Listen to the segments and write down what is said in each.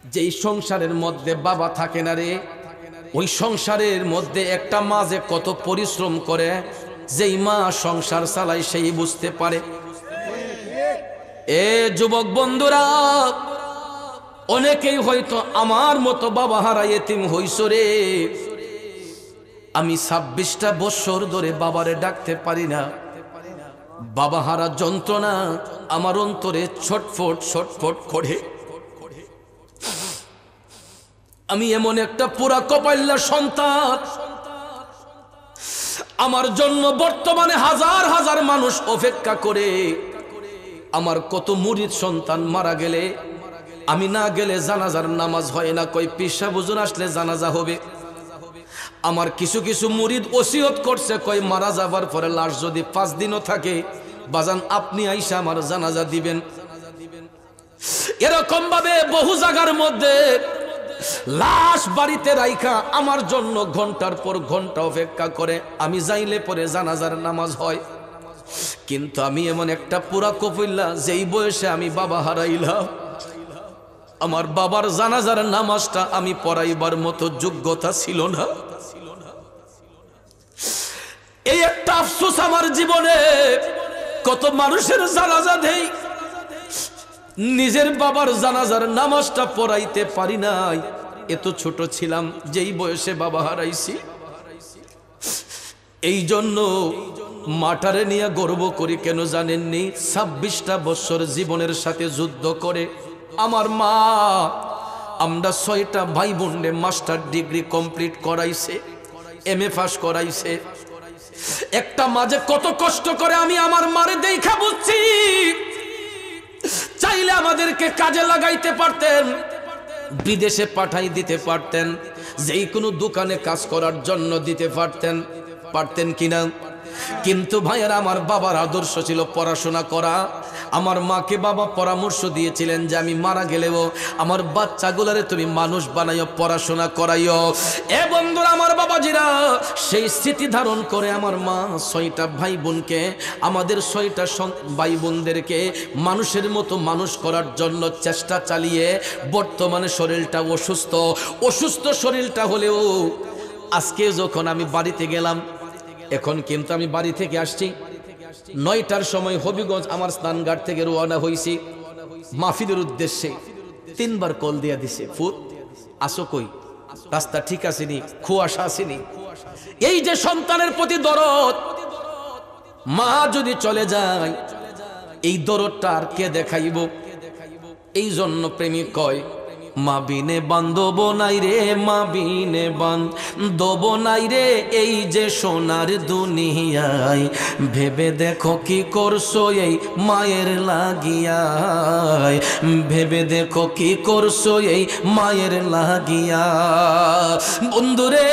যেই সংসারের মধ্যে বাবা থাকে না রে, ওই সংসারের মধ্যে একটা মা যে কত পরিশ্রম করে, যেই মা সংসার চালায় সেই বুঝতে পারে। এ যুবক বন্ধুরা, অনেকেই হয়তো আমার মতো বাবা হারা এতিম হইছ রে। আমি 26টা বছর ধরে বাবারে ডাকতে পারি না। বাবা হারা যন্ত্রণা আমার অন্তরে ছটফট ছটফট করে। আমি এমন একটা পুরা কপাইল্লা সন্তান, আমার জন্য বর্তমানে হাজার হাজার মানুষ অপেক্ষা করে। আমার কত মুরিদ সন্তান মারা গেলে, আমি না গেলে জানাজার নামাজ হয় না, কই পিসা বুজুর আসলে জানাজা হবে। আমার কিছু কিছু মুরিদ ওসিয়ত করছে, কই মারা যাবার পরে লাশ যদি 5 দিনও থাকে, বাজান আপনি আইসা আমার জানাজা দিবেন। এরকম ভাবে বহু জায়গার মধ্যে লাশ বাড়িতে রাইখা আমার জন্য ঘন্টার পর ঘন্টা অপেক্ষা করে। আমি যাইলে পরে জানাজার নামাজ হয়। কিন্তু আমি এমন একটা পুরা কপিল্লা, যেই বয়সে আমি বাবা হারাইলাম, আমার বাবার জানাজার নামাজটা আমি পড়াইবার মতো যোগ্যতা ছিল না। এই একটা আফসোস আমার জীবনে। কত মানুষের জানাজা দেই, নিজের বাবার জানাজার নামাজটা পড়াইতে পারি নাই। এত ছোট ছিলাম যেই বয়সে বাবা হারাইছি। এই জন্য মাটারে নিয়ে গর্ব করি, কেন জানেননি? 26টা বছর জীবনের সাথে যুদ্ধ করে আমার মা, আমরা 6টা ভাই বোনে মাস্টার ডিগ্রি কমপ্লিট করাইছে, MA পাস করাইছে। একটা মাঝে কত কষ্ট করে আমি আমার মারে দেখা বুঝছি। চাইলে আমাদেরকে কাজে লাগাইতে পারতেন, বিদেশে পাঠাই দিতে পারতেন, যেই কোনো দোকানে কাজ করার জন্য দিতে পারতেন কিনা। কিন্তু ভাইয়েরা, আমার বাবার আদর্শ ছিল পড়াশোনা করা। আমার মাকে বাবা পরামর্শ দিয়েছিলেন যে আমি মারা গেলেও আমার বাচ্চাগুলারে তুমি মানুষ বানাইও, পড়াশোনা করাইও। এ বন্ধুরা, আমার বাবাজিরা, সেই স্মৃতি ধারণ করে আমার মা 6টা ভাই বোনকে, আমাদের 6টা ভাই বোনদেরকে মানুষের মতো মানুষ করার জন্য চেষ্টা চালিয়ে বর্তমানে শরীরটা অসুস্থ শরীরটা হলেও আজকে যখন আমি বাড়িতে গেলাম, এখন কিন্তু আমি বাড়ি থেকে আসছি 9টার সময়, হবিগঞ্জ আমার স্নানঘাট থেকে রওনা হইছি মাহফিলের উদ্দেশ্যে। 3বার কল দিয়া দিছে, ফুট আসো কই, রাস্তা ঠিক আসেনি, কুয়াশা আসেনি। এই যে সন্তানের প্রতি দরদ, মা যদি চলে যায়, এই দরদটা আর কে দেখাইব? এই জন্য প্রেমিক কয়, মা বিনে বান্ধব নাই রে, মা বিনে বান্ধব নাই রে, এই যে সোনার দুনিয়ায়। ভেবে দেখো কি করছো এই মায়ের লাগিয়ায়, ভেবে দেখো কি করছো এই মায়ের লাগিয়া। বন্ধুরে,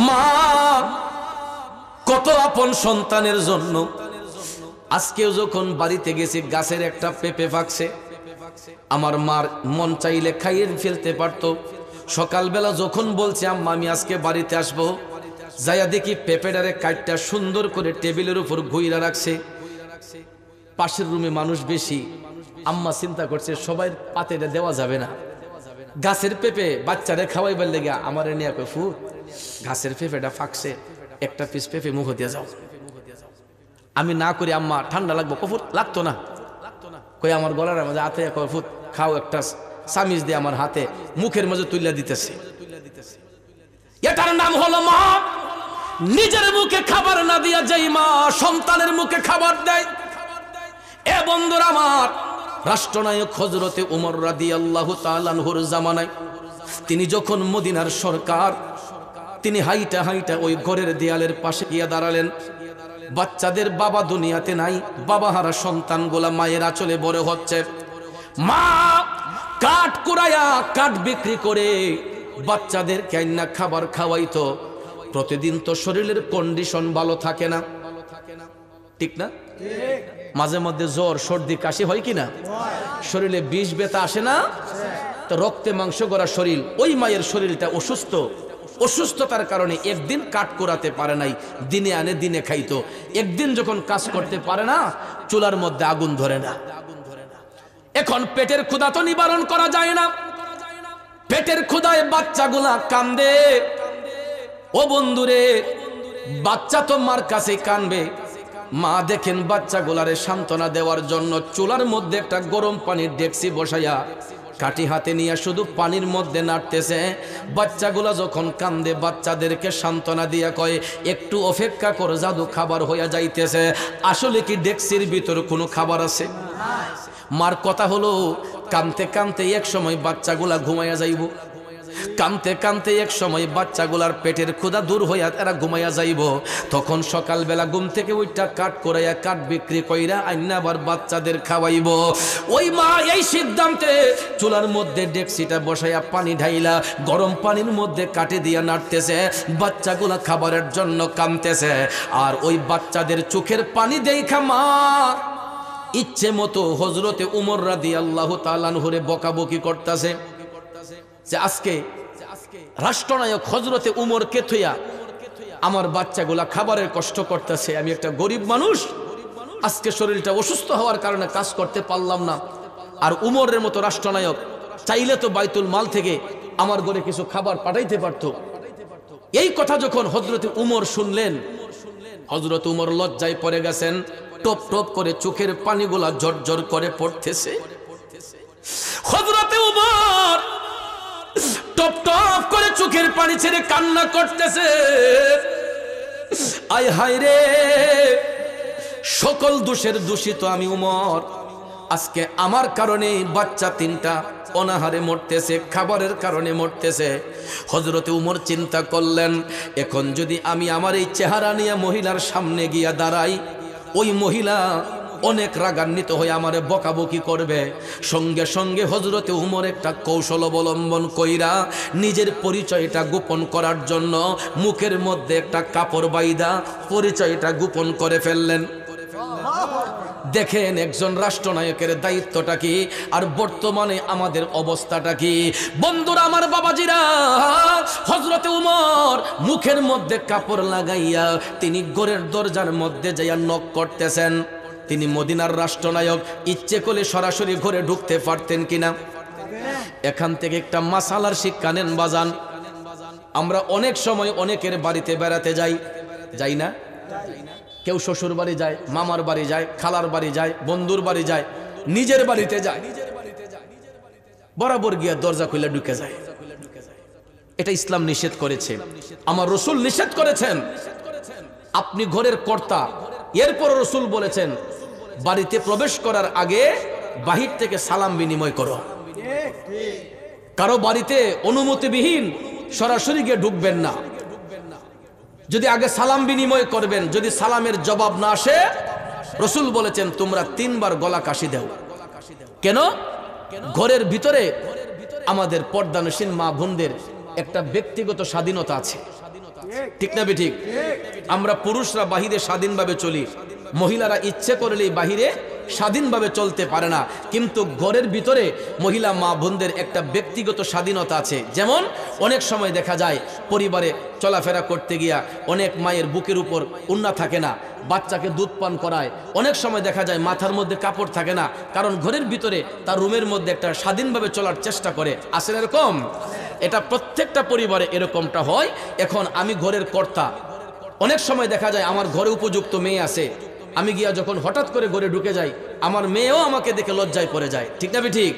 মা কত আপন সন্তানের জন্য। আজকেও যখন বাড়িতে গেছি, গাছের একটা পেঁপে পাকছে, আমার মার মন চাইলে খাইয়ে ফেলতে পারতো। সকালবেলা যখন বলছে আম্মা আমি আজকে বাড়িতে আসবো, যাইয়া দেখি পেঁপেটারে কাটটা সুন্দর করে টেবিলের উপর ঘুইরা রাখছে। পাশের রুমে মানুষ বেশি, আম্মা চিন্তা করছে সবাই পাতে দেওয়া যাবে না, গাছের পেঁপে বাচ্চারে খাওয়াইবার লেগে আমার নিয়ে কই, ফু গাছের পেঁপেটা ফাঁকছে, একটা পিস পেঁপে মুখ দিয়ে যাও। আমি না করি, আম্মা ঠান্ডা লাগবো, কফুট লাগতো না, কই আমার গলার মাঝে হাতে কফুট খাও, একটা চামিচ দিয়ে আমার হাতে মুখের মাঝে তুলিয়া দিতেছে। এটার নাম হলো মা। নিজের মুখে খাবার না দিয়া যেই মা সন্তানের মুখে খাবার দেয়। এ বন্ধুরা আমার, রাষ্ট্রনায়ক হযরতে উমর রাদিয়াল্লাহু তাআলা আনহুর জামানায়, তিনি যখন মদিনার সরকার, তিনি হাইটা হাইটা ওই ঘরের দেয়ালের পাশে গিয়ে দাঁড়ালেন। বাচ্চাদের বাবা দুনিয়াতে নাই, বাবা হারা সন্তানগুলা মায়ের আঁচলে বড় হচ্ছে। মা কাঠ কুড়াইয়া কাঠ বিক্রি করে বাচ্চাদের কেন্না খাবার খাওয়াইতো। প্রতিদিন তো শরীরের কন্ডিশন ভালো থাকে না, ঠিক না? মাঝে মধ্যে জ্বর সর্দি কাশি হয় কিনা? শরীরে বিষ ব্যথা আসে না? তো রক্তে মাংস গড়া শরীর, ওই মায়ের শরীরটা অসুস্থ। অসুস্থতার কারণে একদিন কাঠ কুড়াতে পারে নাই, দিনে আনে দিনে খাইতো। একদিন যখন কাজ করতে পারে না, চুলার মধ্যে আগুন ধরে না। এখন পেটের ক্ষুধা তো নিবারণ করা যায় না, পেটের ক্ষুধায় বাচ্চাগুলা কান্দে। ও বন্ধুরে, বাচ্চা তো মার কাছে কানবে। মা দেখেন বাচ্চাগুলারে সান্ত্বনা দেওয়ার জন্য চুলার মধ্যে একটা গরম পানির ডেকসি বসাইয়া কাঠি হাতে নিয়ে শুধু পানির মধ্যে নাড়তেছে। বাচ্চাগুলা যখন কান্দে বাচ্চাদেরকে সান্ত্বনা দিয়া কয়, একটু অপেক্ষা করো, জাদু খাবার হইয়া যাইতেছে। আসলে কি ডেকসির ভিতর কোনো খাবার আছে? মার কথা হলো, কানতে কানতে এক সময় বাচ্চাগুলা ঘুমাইয়া যাইব, কানতে কানতে এক সময় বাচ্চাগুলার পেটের ক্ষুধা দূর হইয়া তারা ঘুমাইয়া যাইব। তখন সকালবেলা ঘুম থেকে ওইটা কাঠ করাইয়া কাঠ বিক্রি কইরা আইনা আবার বাচ্চাদের খাওয়াইব। ওই মা এই সিদ্ধান্তে চুলার মধ্যে ডেকসিটা বসাইয়া পানি ঢাইলা গরম পানির মধ্যে কাটে দিয়া নাড়তেছে। বাচ্চাগুলা খাবারের জন্য কানতেছে, আর ওই বাচ্চাদের চোখের পানি দেখা মা ইচ্ছে মতো হযরতে উমর রাদিয়াল্লাহু তাআলা আনহুরে বকাবকি করতেছে যে আজকে রাষ্ট্রনায়ক হযরতে উমরকে থইয়া আমার বাচ্চাগুলা খাবারের কষ্ট করতেছে। আমি একটা গরিব মানুষ, আজকে শরীরটা অসুস্থ হওয়ার কারণে কাজ করতে পারলাম না। আর উমরের মতো রাষ্ট্রনায়ক চাইলে তো বাইতুল মাল থেকে আমার ঘরে কিছু খাবার পাঠাইতে পারতো। এই কথা যখন হযরতে উমর শুনলেন, হযরত উমর লজ্জায় পড়ে গেছেন। টপ টপ করে চোখের পানিগুলা ঝরঝর করে পড়তেছে। হযরতে উমর টপ টপ করে চোখের পানি ছেড়ে কান্না করতেছে। আয় হায় রে, সকল দোষের দোষী তো আমি উমর। আজকে আমার কারণে বাচ্চা তিনটা অনাহারে মরতেছে, খাবারের কারণে মরতেছে। হযরতে উমর চিন্তা করলেন, এখন যদি আমি আমার এই চেহারা নিয়ে মহিলার সামনে গিয়া দাঁড়াই, ওই মহিলা অনেক রাগান্বিত হয়ে আমারে বকাবকি করবে। সঙ্গে সঙ্গে হযরতে উমর একটা কৌশল অবলম্বন কইরা নিজের পরিচয়টা গোপন করার জন্য মুখের মধ্যে একটা কাপড় বাইদা পরিচয়টা গোপন করে ফেললেন। দেখেন একজন রাষ্ট্রনায়কের দায়িত্বটা কি, আর বর্তমানে আমাদের অবস্থাটা কি। বন্ধুরা আমার, বাবাজিরা, হযরতে উমর মুখের মধ্যে কাপড় লাগাইয়া তিনি ঘরের দরজার মধ্যে যাইয়া নক করতেছেন। তিনি মদিনার রাষ্ট্রনায়ক, ইচ্ছে করলে সরাসরি ঘরে ঢুকতে পারতেন কিনা? এখান থেকে একটা মাসালার শিক্ষা নেন বাজান। আমরা অনেক সময় অনেকের বাড়িতে বেড়াতে যাই, যাই না? কেউ শ্বশুর বাড়ি যায়, মামার বাড়ি যায়, খালার বাড়ি যায়, বন্ধুর বাড়ি যায়, নিজের বাড়িতে যায়, বরাবর গিয়া দরজা খুলে ঢুকে যায়। এটা ইসলাম নিষেধ করেছে, আমার রাসূল নিষেধ করেছেন। আপনি ঘরের কর্তা, এরপর রাসূল বলেছেন বাড়িতে প্রবেশ করার আগে বাহির থেকে সালাম বিনিময় করো। কারো বাড়িতে অনুমতিবিহীন সরাসরি গিয়ে ঢুকবেন না। যদি আগে সালাম বিনিময় করবেন, যদি সালামের জবাব না আসে, রাসূল বলেছেন তোমরা 3 বার গলা কাশি দাও। কেন? ঘরের ভিতরে আমাদের পর্দানসীন মা বোনদের একটা ব্যক্তিগত স্বাধীনতা আছে, ঠিক না বেঠিক? আমরা পুরুষরা বাহিরে স্বাধীনভাবে চলি, মহিলারা ইচ্ছে করলেই বাহিরে স্বাধীনভাবে চলতে পারে না। কিন্তু ঘরের ভিতরে মহিলা মা বোনদের একটা ব্যক্তিগত স্বাধীনতা আছে। যেমন অনেক সময় দেখা যায় পরিবারে চলাফেরা করতে গিয়া অনেক মায়ের বুকের উপর ওড়না থাকে না, বাচ্চাকে দুধ পান করায়। অনেক সময় দেখা যায় মাথার মধ্যে কাপড় থাকে না, কারণ ঘরের ভিতরে তার রুমের মধ্যে একটা স্বাধীনভাবে চলার চেষ্টা করে। আসলে এরকম, এটা প্রত্যেকটা পরিবারে এরকমটা হয়। এখন আমি ঘরের কর্তা, অনেক সময় দেখা যায় আমার ঘরে উপযুক্ত মেয়ে আছে, আমি গিয়া যখন হঠাৎ করে ঘরে ঢুকে যাই, আমার মেয়েও আমাকে দেখে লজ্জায় পড়ে যায়, ঠিক না ঠিক?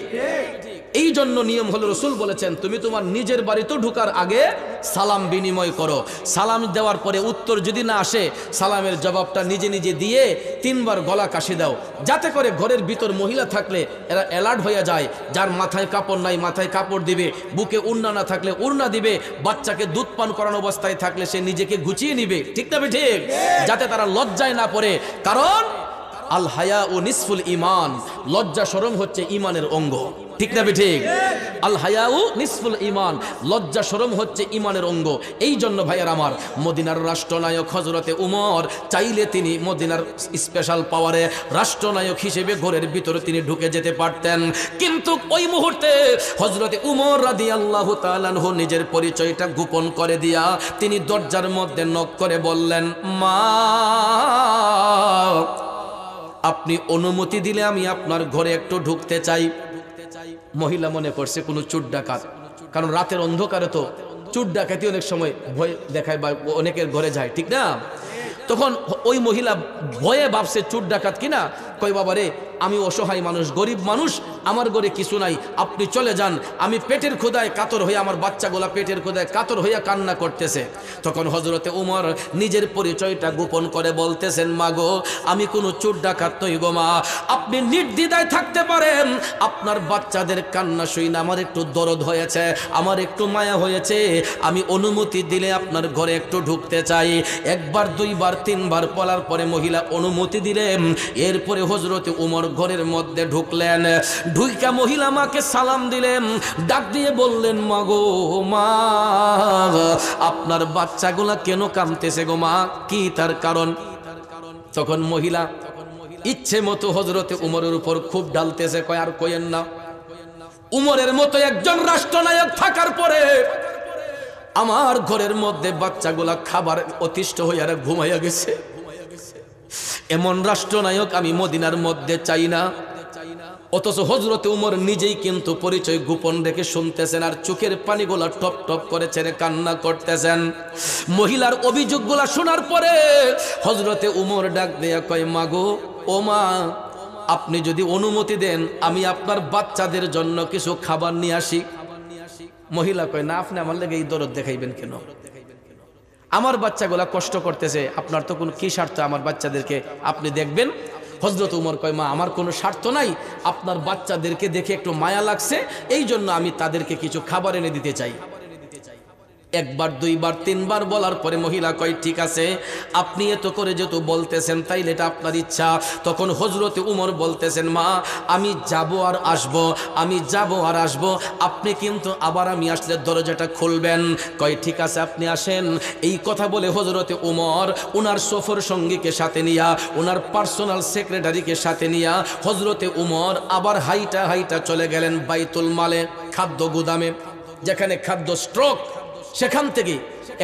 এই জন্য নিয়ম হলো, রাসূল বলেছেন তুমি তোমার নিজের বাড়িতে ঢোকার আগে সালাম বিনিময় করো। সালাম দেওয়ার পরে উত্তর যদি না আসে, সালামের জবাবটা নিজে নিজে দিয়ে 3 বার গলা কাশি দাও, যাতে করে ঘরের ভিতর মহিলা থাকলে এরা অ্যালার্ট হয়ে যায়। যার মাথায় কাপড় নাই মাথায় কাপড় দিবে, বুকে ওড়না না থাকলে ওড়না দিবে, বাচ্চাকে দুধ পান করানো অবস্থায় থাকলে সে নিজেকে গুছিয়ে নিবে, ঠিক না ঠিক? যাতে তারা লজ্জায় না পড়ে। কারণ আল হায়া ও নিসফুল ঈমান, লজ্জা শরম হচ্ছে ঈমানের অঙ্গ, ঠিক না ঠিক? আল হায়া ও নিসফুল ঈমান, লজ্জা শরম হচ্ছে ঈমানের অঙ্গ। এই জন্য ভাইয়ার আমার, মদিনার রাষ্ট্রনায়ক হযরতে উমর চাইলে তিনি মদিনার স্পেশাল পাওয়ারে রাষ্ট্রনায়ক হিসেবে ঘরের ভিতরে তিনি ঢুকে যেতে পারতেন। কিন্তু ওই মুহূর্তে হযরতে উমর রাদিয়াল্লাহু তাআলা আনহু নিজের পরিচয়টা গোপন করে দিয়া তিনি দরজার মধ্যে নক করে বললেন, মা আপনি অনুমতি দিলে আমি আপনার ঘরে একটু ঢুকতে চাই। মহিলা মনে করছে কোনো চোর ডাকাত, কারণ রাতের অন্ধকারে তো চোর ডাকাতি অনেক সময় ভয় দেখায় বা অনেকের ঘরে যায়, ঠিক না? তখন ওই মহিলা ভয়ে ভাবছে চোর ডাকাত কিনা। কই বাবা রে, আমি অসহায় মানুষ, গরিব মানুষ, আমার ঘরে কিছু নাই, আপনি চলে যান। আমি পেটের ক্ষুধায় কাতর হয়ে, আমার বাচ্চাগুলা পেটের ক্ষুধায় কাতর হইয়া কান্না করতেছে। তখন হযরতে উমর নিজের পরিচয়টা গোপন করে বলতেছেন, মা গো, আমি কোনো চোর ডাকাত নই গো মা, আপনি নির্দ্বিধায় থাকতে পারেন। আপনার বাচ্চাদের কান্না শুনে আমার একটু দরদ হয়েছে, আমার একটু মায়া হয়েছে, আমি অনুমতি দিলে আপনার ঘরে একটু ঢুকতে চাই। একবার, দুইবার, তিনবার বলার পরে মহিলা অনুমতি দিলেন। এরপরে হযরতে উমর ঘরের মধ্যে ঢুকলেন। ঢুইকা মহিলা মাকে সালাম দিলেন, ডাক দিয়ে বললেন, মা গো, মা, আপনার বাচ্চাগুলা কেন কাঁদতেছে গো মা, কি তার কারণ? তখন মহিলা ইচ্ছে মতো হযরতে উমরের উপর খুব ঢালতেছে, কয় আর কইেন না, উমরের মতো একজন রাষ্ট্রনায়ক থাকার পরে আমার ঘরের মধ্যে বাচ্চাগুলা খাবার অতিষ্ঠ হইয়া ঘুমাইয়া গেছে। এমন রাষ্ট্রনায়ক আমি মদিনার মধ্যে চাই না। অথচ হযরতে উমর নিজেই কিন্তু পরিচয় গোপন রেখে শুনতেছেন, আর চোখের পানিগুলা টপ টপ করে ছেড়ে কান্না করতেছেন। মহিলার অভিযোগগুলা শোনার পরে হযরতে উমর ডাক দেয়া কয়, মা গো, ও মা, আপনি যদি অনুমতি দেন আমি আপনার বাচ্চাদের জন্য কিছু খাবার নিয়ে আসি। মহিলা কয়, না, আপনি আমার লেগে এই দরদ দেখাইবেন কেন? আমার বাচ্চাগুলা কষ্ট করতেছে, আপনার তো কোনো কি স্বার্থ আমার বাচ্চাদেরকে আপনি দেখবেন? হযরত উমর কয়, মা, আমার কোনো স্বার্থ নাই, আপনার বাচ্চাদেরকে দেখে একটু মায়া লাগছে, এই জন্য আমি তাদেরকে কিছু খাবার এনে দিতে চাই। একবার, দুইবার, তিনবার বলার পরে মহিলা কয়, ঠিক আছে, আপনি এত করে যেহেতু বলতেছেন তাইলে এটা আপনার ইচ্ছা। তখন হযরতে উমর বলতেছেন, মা, আমি যাব আর আসব, আমি যাব আর আসব, আপনি কিন্তু আবার আমি আসলে দরজাটা খুলবেন। কয়, ঠিক আছে, আপনি আসেন। এই কথা বলে হযরতে উমর ওনার সফর সঙ্গীকে সাথে নিয়া, ওনার পার্সোনাল সেক্রেটারিকে সাথে নিয়া হযরতে উমর আবার হাইটা হাইটা চলে গেলেন বাইতুল মালে, খাদ্য গুদামে, যেখানে খাদ্য স্টক। সেখান থেকে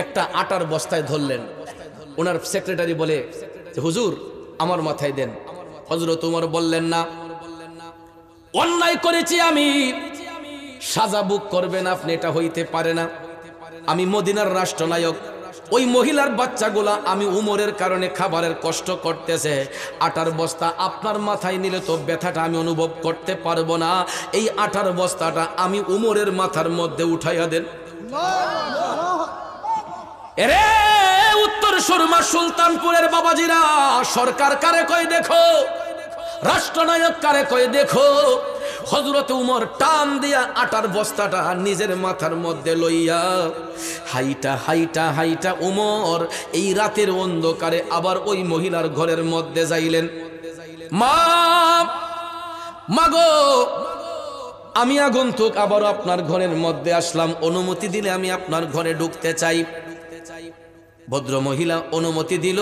একটা আটার বস্তায় ধরলেন। ওনার সেক্রেটারি বলে, হুজুর, আমার মাথায় দেন। হযরত উমর বললেন, না, অন্যায় করেছি আমি, সাজা বুক করবেন আপনি, এটা হইতে পারে না। আমি মদিনার রাষ্ট্রনায়ক, ওই মহিলার বাচ্চাগুলা আমি উমরের কারণে খাবারের কষ্ট করতেছে, আটার বস্তা আপনার মাথায় নিলে তো ব্যথাটা আমি অনুভব করতে পারবো না, এই আটার বস্তাটা আমি উমরের মাথার মধ্যে উঠাইয়া দেন। এরে উত্তর সুরমা সুলতানপুরের বাবাজিরা, সরকার কারে কয় দেখো, রাষ্ট্রনায়ক কারে কয় দেখো। হযরত উমর টান দিয়া আটার বস্তাটা নিজের মাথার মধ্যে লইয়া হাইটা হাইটা হাইটা উমর এই রাতের অন্ধকারে আবার ওই মহিলার ঘরের মধ্যে যাইলেন। মা, মাগো, আমি আগন্তুক, আবারও আপনার ঘরের মধ্যে আসলাম, অনুমতি দিলে আমি আপনার ঘরে ঢুকতে চাই। ভদ্র মহিলা অনুমতি দিল।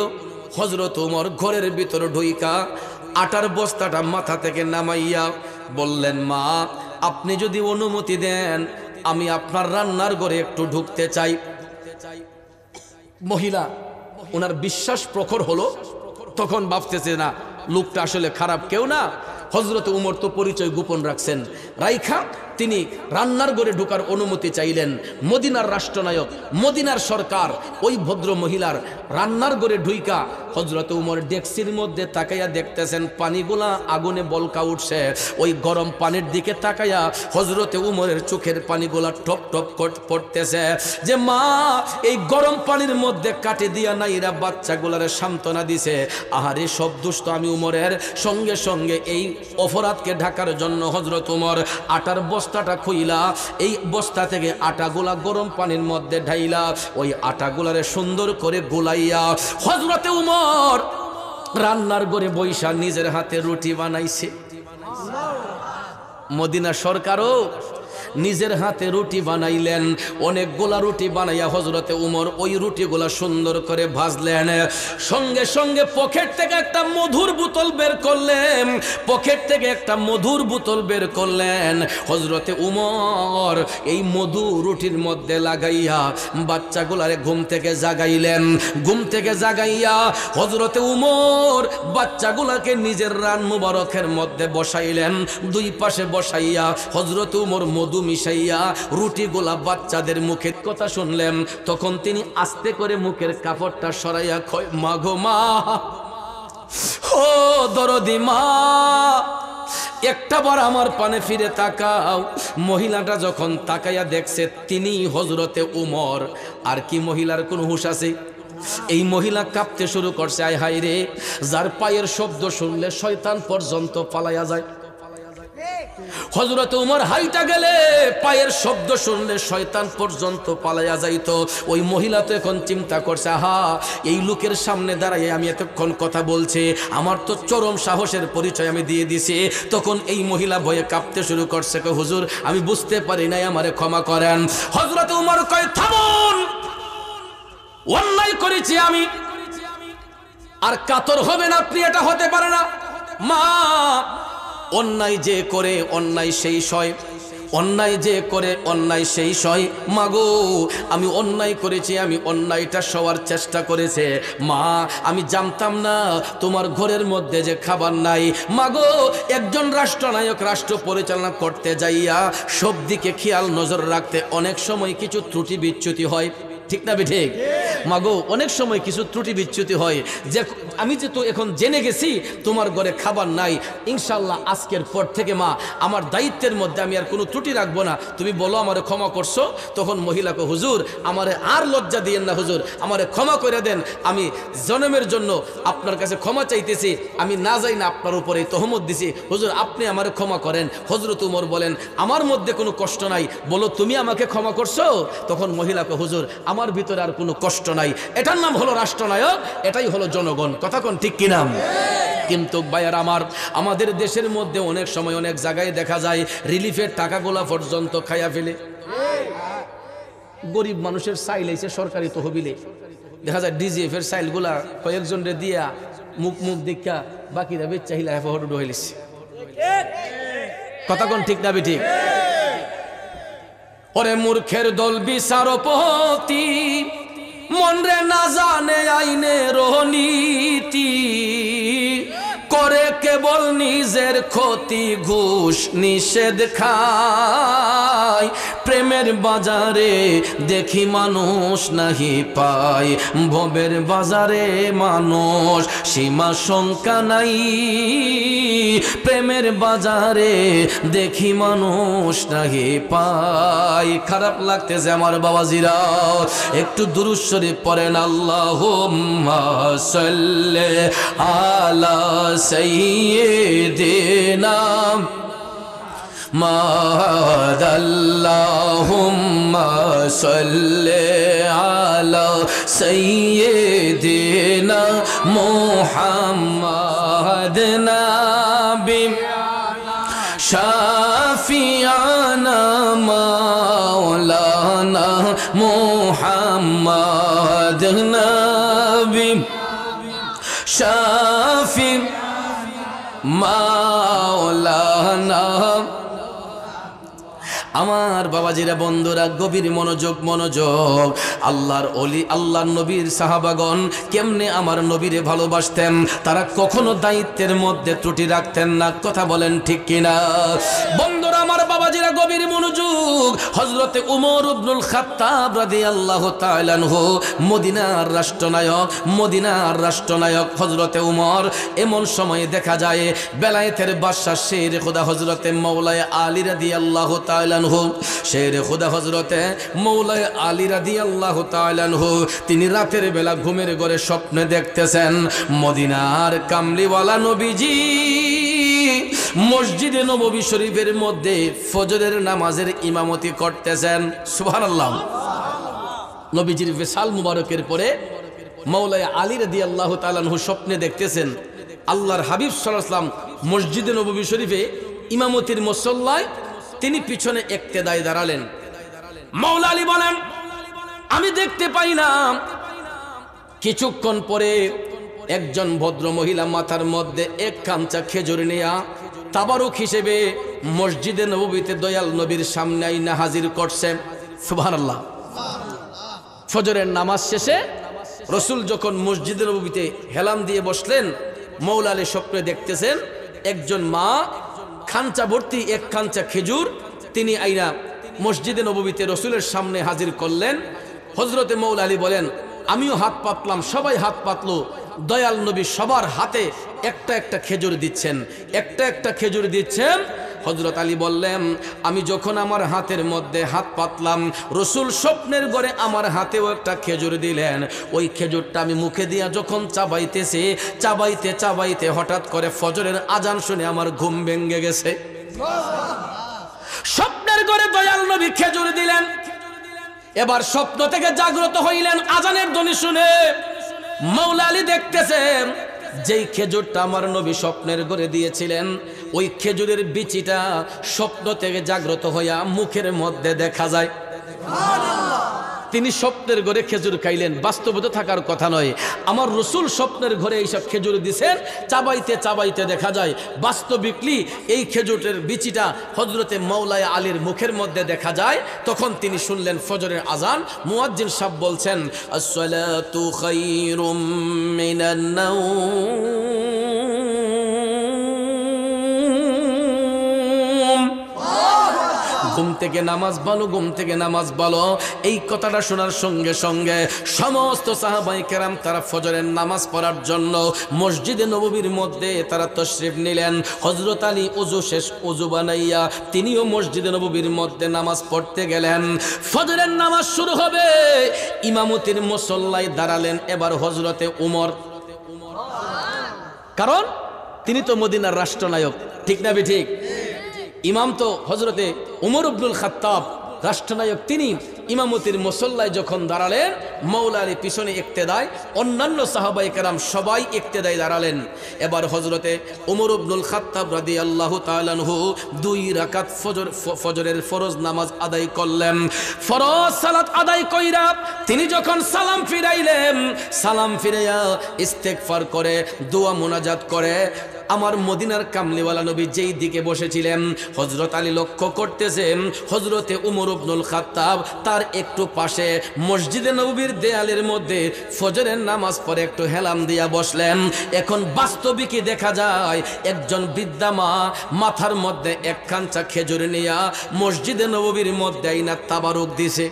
হযরত উমর ঘরের ভিতর ঢুইকা আটার বস্তাটা মাথা থেকে নামাইয়া বললেন, মা, আপনি যদি অনুমতি দেন আমি আপনার রান্নার ঘরে একটু ঢুকতে চাই। মহিলা, ওনার বিশ্বাস প্রখর হলো। তখন ভাবতেছে, না, লোকটা আসলে খারাপ কেউ না। হযরত উমর তো পরিচয় গোপন রাখছেন, রাইখা তিনি রান্নার ঘরে ঢোকার অনুমতি চাইলেন। মদিনার রাষ্ট্রনায়ক, মদিনার সরকার ওই ভদ্র মহিলার রান্নার ঘরে ঢুইকা হযরত উমর ডেক্সির মধ্যে তাকাইয়া দেখতেছেন পানিগুলা আগুনে বলকা উঠছে। ওই গরম পানির দিকে তাকাইয়া হযরতে উমরের চোখের পানিগুলা টপ টপ পড়তেছে, যে মা এই গরম পানির মধ্যে কাটে দিয়া নাইরা বাচ্চাগুলারে সান্ত্বনা দিছে। আহারে, সব দুষ্ট আমি উমরের। সঙ্গে সঙ্গে এই অপরাধকে ঢাকার জন্য হযরত উমর আটার বস্তাটা খুইলা এই বস্তা থেকে আটাগুলা গরম পানির মধ্যে ঢাইলা ওই আটাগুলারে সুন্দর করে গুলাইয়া হযরতে উমর রান্নার ঘরে বইসা নিজের হাতে রুটি বানাইছে। মদিনা সরকারও নিজের হাতে রুটি বানাইলেন। অনেকগুলা রুটি বানাইয়া হযরতে উমর ওই রুটিগুলা সুন্দর করে ভাজলেন। সঙ্গে সঙ্গে পকেট থেকে একটা মধুর বোতল বের করলেন, পকেট থেকে একটা মধুর বোতল বের করলেন। হযরতে উমর এই মধু রুটির মধ্যে লাগাইয়া বাচ্চাগুলারে ঘুম থেকে জাগাইলেন। ঘুম থেকে জাগাইয়া হযরতে উমর বাচ্চাগুলাকে নিজের রান মুবারকের মধ্যে বসাইলেন। দুই পাশে বসাইয়া হযরতে উমর মধু মিশাইয়া রুটিগুলা বাচ্চাদের মুখের কথা শুনলেন। তখন তিনি আস্তে করে মুখের কাপড়টা সরাইয়া কয়, মা গো মা, ও দরদি মা, একটাবার আমার পানে ফিরে তাকাও। মহিলাটা যখন তাকাইয়া দেখছে তিনি হযরতে উমর, আর কি মহিলার কোন হুঁশ আছে? এই মহিলা কাঁপতে শুরু করছে। আয় হায় রে, যার পায়ের শব্দ শুনলে শয়তান পর্যন্ত পালাইয়া যায়। হযরত উমর হাইটা গেলে পায়ের শব্দ শুনলে শয়তান পর্যন্ত পালাইয়া যাইতো। ওই মহিলা তো এখন চিন্তা করছে, আহা, এই লোকের সামনে দাঁড়াইয়া আমি এতক্ষণ কথা বলছি, আমার তো চরম সাহসের পরিচয় আমি দিয়ে দিছি। তখন এই মহিলা ভয়ে কাঁপতে শুরু করছে, কয় হুজুর আমি বুঝতে পারি নাই, আমারে ক্ষমা করেন। হযরত উমর কয়, থামুন, অন্যায় করেছি আমি, আর কাতর হবেন আপনি, এটা হতে পারে না। মা, অন্যায় যে করে অন্যায় সেই সয়, অন্যায় যে করে অন্যায় সেই সয়। মাগো, আমি অন্যায় করেছি, আমি অন্যায়টা সওয়ার চেষ্টা করেছে। মা, আমি জানতাম না তোমার ঘরের মধ্যে যে খাবার নাই। মাগো, একজন রাষ্ট্রনায়ক রাষ্ট্র পরিচালনা করতে যাইয়া সব দিকে খেয়াল নজর রাখতে অনেক সময় কিছু ত্রুটি বিচ্যুতি হয়, ঠিক না ঠিক? মাগো, অনেক সময় কিছু ত্রুটি বিচ্যুতি হয়। যে আমি যে তো এখন জেনে গেছি তোমার ঘরে খাবার নাই, ইনশাল্লাহ আজকের পর থেকে মা আমার দায়িত্বের মধ্যে আমি আর কোনো ত্রুটি রাখবো না, তুমি বলো আমারে ক্ষমা করছো। তখন মহিলাকে, হুজুর আমারে আর লজ্জা দিয়েন না, হুজুর আমারে ক্ষমা করে দেন, আমি জন্মের জন্য আপনার কাছে ক্ষমা চাইতেছি, আমি না যাই না আপনার উপরে তহমত দিছি, হুজুর আপনি আমারে ক্ষমা করেন। হযরত উমর বলেন, আমার মধ্যে কোনো কষ্ট নাই, বলো তুমি আমাকে ক্ষমা করছো? তখন মহিলাকে, হুজুর আমার ভিতরে আর কোনো কষ্ট নাই। এটার নাম হলো রাষ্ট্রনায়ক, এটাই হলো জনগণ। কথা কোন ঠিক কিনা? কিন্তু ভাইয়ার আমার, আমাদের দেশের মধ্যে অনেক সময় অনেক জায়গায় দেখা যায় রিলিফের টাকাগুলা পর্যন্ত খাইয়া ফেলে। গরিব মানুষের সাইল এসে সরকারি তহবিলে দেখা যায় ডিজিএফ এর সাইলগুলা কয়েকজন রে দিয়া মুখ মুখ দেখা বাকিরা বেচাহিলা হেফাহট হইলিছে। কথা কোন ঠিক না ঠিক? ওরে মূর্খের দল বিচারপতি, মনরে না জানে আইনের নীতি, করে কেবল নিজের ক্ষতি, ঘুষ নিষেধ খায়। প্রেমের বাজারে দেখি মানুষ নাহি পায়, ভবের বাজারে মানুষ সীমা শঙ্কা নাই। প্রেমের বাজারে দেখি মানুষ নাহি পায়। খারাপ লাগতেছে আমার বাবাজিরা, একটু দুরূদ শরীফ পড়েন। আল্লাহুম্মা সাল্লি আলা সাইয়্যিদিনা محمد اللهم صل على سيدنا محمد نبي شافعنا مولانا محمد نبي شافي مولانا। আমার বাবাজিরা, বন্ধুরা, গভীর মনোযোগ, মনোযোগ। আল্লাহর ওলি, আল্লাহর নবীর সাহাবাগণ কেমনে আমার নবীরে ভালোবাসতেন, তারা কখনো দায়িত্বের মধ্যে ত্রুটি রাখতেন না। কথা বলেন ঠিক কিনা? বন্ধুরা আমার, বাবাজিরা, গভীর মনোযোগ। হযরতে উমর ইবনুল খাত্তাব রাদিয়াল্লাহু তাআলা আনহু, মদিনার রাষ্ট্রনায়ক, মদিনার রাষ্ট্রনায়ক হযরতে উমর। এমন সময়ে দেখা যায় বেলায়েতের বাদশা শের খোদা হযরতে মাওলানা আলী রাদিয়াল্লাহু তাআলা আনহু, শের খোদা হযরতে মাওলানা আলী রাদিয়াল্লাহু তাআলা আনহু, তিনি রাতের বেলা ঘুমের ঘরে স্বপ্নে দেখতেছেন মদিনার কামলিওয়ালা নবীজি মসজিদে নববী শরীফের মধ্যে ফজরের নামাজের ইমামতি করতেছেন। সুবহানাল্লাহ। নবীজির বিশাল মুবারকের পরে মাওলানা আলী রাদিয়াল্লাহু তাআলা আনহু স্বপ্নে দেখতেছেন আল্লাহর হাবিব সাল্লাল্লাহু আলাইহি ওয়াসাল্লাম মসজিদে নববী শরীফে ইমামতির মুসল্লায় তিনি পিছনে ইক্তেদায় দাঁড়ালেন। মাওলা আলী বলেন, আমি দেখতে পাইলাম কিছুক্ষণ পরে একজন ভদ্র মহিলা মাথার মধ্যে এক খামচা খেজুর নিয়া তাবারুক হিসেবে মসজিদে নববীতে দয়াল নবীর সামনে আইনা হাজির করছে। সুবহানাল্লাহ। ফজরের নামাজ শেষে রসুল যখন মসজিদে নববীতে হেলান দিয়ে বসলেন, মাওলা আলী স্বপ্নে দেখতেছেন একজন মা খাঞ্চা ভর্তি এক খাঞ্চা খেজুর তিনি আইনা মসজিদে নববীতে রসুলের সামনে হাজির করলেন। হযরতে মাওলা আলী বলেন, আমিও হাত পাতলাম, সবাই হাত পাতলো। দয়াল নবী সবার হাতে একটা একটা খেজুর দিচ্ছেন, একটা একটা খেজুর দিচ্ছেন। হযরত আলী বললেন, আমি যখন আমার হাতের মধ্যে হাত পাতলাম, রসুল স্বপ্নের ঘরে আমার হাতেও একটা খেজুর দিলেন। ওই খেজুরটা আমি মুখে দিয়া যখন চাবাইতেছি, চাবাইতে চাবাইতে হঠাৎ করে ফজরের আজান শুনে আমার ঘুম ভেঙে গেছে। স্বপ্নের ঘরে দয়াল নবী খেজুর দিলেন। এবার স্বপ্ন থেকে জাগ্রত হইলেন আজানের ধ্বনি শুনে। মাওলা আলী দেখতেছেন যেই খেজুরটা আমার নবী স্বপ্নের ঘরে দিয়েছিলেন, ওই খেজুরের বিচিটা স্বপ্ন থেকে জাগ্রত হইয়া মুখের মধ্যে দেখা যায়। তিনি স্বপ্নের ঘরে খেজুর খাইলেন, বাস্তবতা থাকার কথা নয়। আমার রসুল স্বপ্নের ঘরে এইসব খেজুর দিছেন, চাবাইতে চাবাইতে দেখা যায় বাস্তবিকলি এই খেজুরের বিচিটা হযরতে মাওলা আলীর মুখের মধ্যে দেখা যায়। তখন তিনি শুনলেন ফজরের আজান। মুয়াজ্জিন সাহেব বলছেন, আসসালাতু খায়রুম মিনান নাওম। ঘুম থেকে নামাজ ভালো, ঘুম থেকে নামাজ ভালো। এই কথাটা শোনার সঙ্গে সঙ্গে সমস্ত সাহাবায়ে কেরাম তারা ফজরের নামাজ পড়ার জন্য মসজিদে নববীর মধ্যে তারা তশরিফ নিলেন। হযরত আলী ওযু শেষ, ওযু বানাইয়া তিনিও মসজিদে নববীর মধ্যে নামাজ পড়তে গেলেন। ফজরের নামাজ শুরু হবে, ইমামতির মুসল্লায় দাঁড়ালেন এবার হযরতে উমর, কারণ তিনি তো মদিনার রাষ্ট্রনায়ক, ঠিক না ঠিক? ইমাম তো হযরতে উমর ইবনুল খাত্তাব, রাষ্ট্রনায়ক। তিনি ইমামতির মুসল্লায় যখন দাঁড়ালেন, মাওলা আলী পিছনে ইক্তেদায়, অন্যান্য সাহাবায়ে কেরাম সবাই ইক্তেদায় দাঁড়ালেন। এবার হযরতে উমর ইবনুল খাত্তাব রাদিয়াল্লাহু তাআলা আনহু 2 রাকাত ফজরের ফরজ নামাজ আদায় করলেন। ফরজ সালাত আদায় কইরা তিনি যখন সালাম ফিরাইলেন, সালাম ফিরাইয়া ইস্তেগফার করে দোয়া মুনাজাত করে আমার মদিনার কামলিওয়ালা নবী যেই দিকে বসেছিলেন, হযরত আলী লক্ষ্য করতেছেন হযরতে উমর ইবনুল খাত্তাব তার একটু পাশে মসজিদে নববীর দেয়ালের মধ্যে ফজরের নামাজ পড়ে একটু হেলাম দিয়া বসলেন। এখন বাস্তবিকই দেখা যায় একজন বৃদ্ধা মা মাথার মধ্যে এক খাঞ্চা খেজুর নিয়া মসজিদে নববীর মধ্যে আইনা তাবারুক দিছে।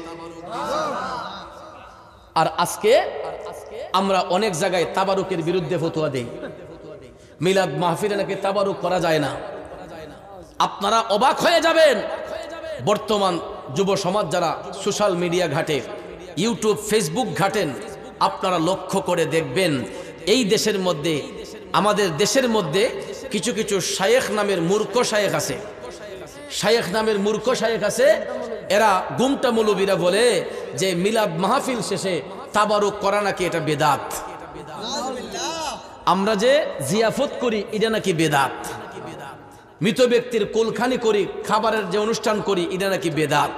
আর আজকে আমরা অনেক জায়গায় তাবারুকের বিরুদ্ধে ফতোয়া দেই। মিলাদ মাহফিলে নাকি তাবারুক করা যায় না। আপনারা অবাক হয়ে যাবেন, বর্তমান যুব সমাজ যারা সোশ্যাল মিডিয়া ঘাটে, ইউটিউব ফেসবুক ঘাটেন, আপনারা লক্ষ্য করে দেখবেন এই দেশের মধ্যে, আমাদের দেশের মধ্যে কিছু কিছু শায়েখ নামের মূর্খ শায়েখ আছে, শায়েখ নামের মূর্খ শায়েখ আছে। এরা গুমটা মৌলবীরা বলে যে মিলাদ মাহফিল শেষে তাবারুক করা নাকি এটা বেদাত। আমরা যে জিয়াফত করি এটা নাকি বেদাত। মৃত ব্যক্তির কোলখানি করি, খাবারের যে অনুষ্ঠান করি এটা নাকি বেদাত।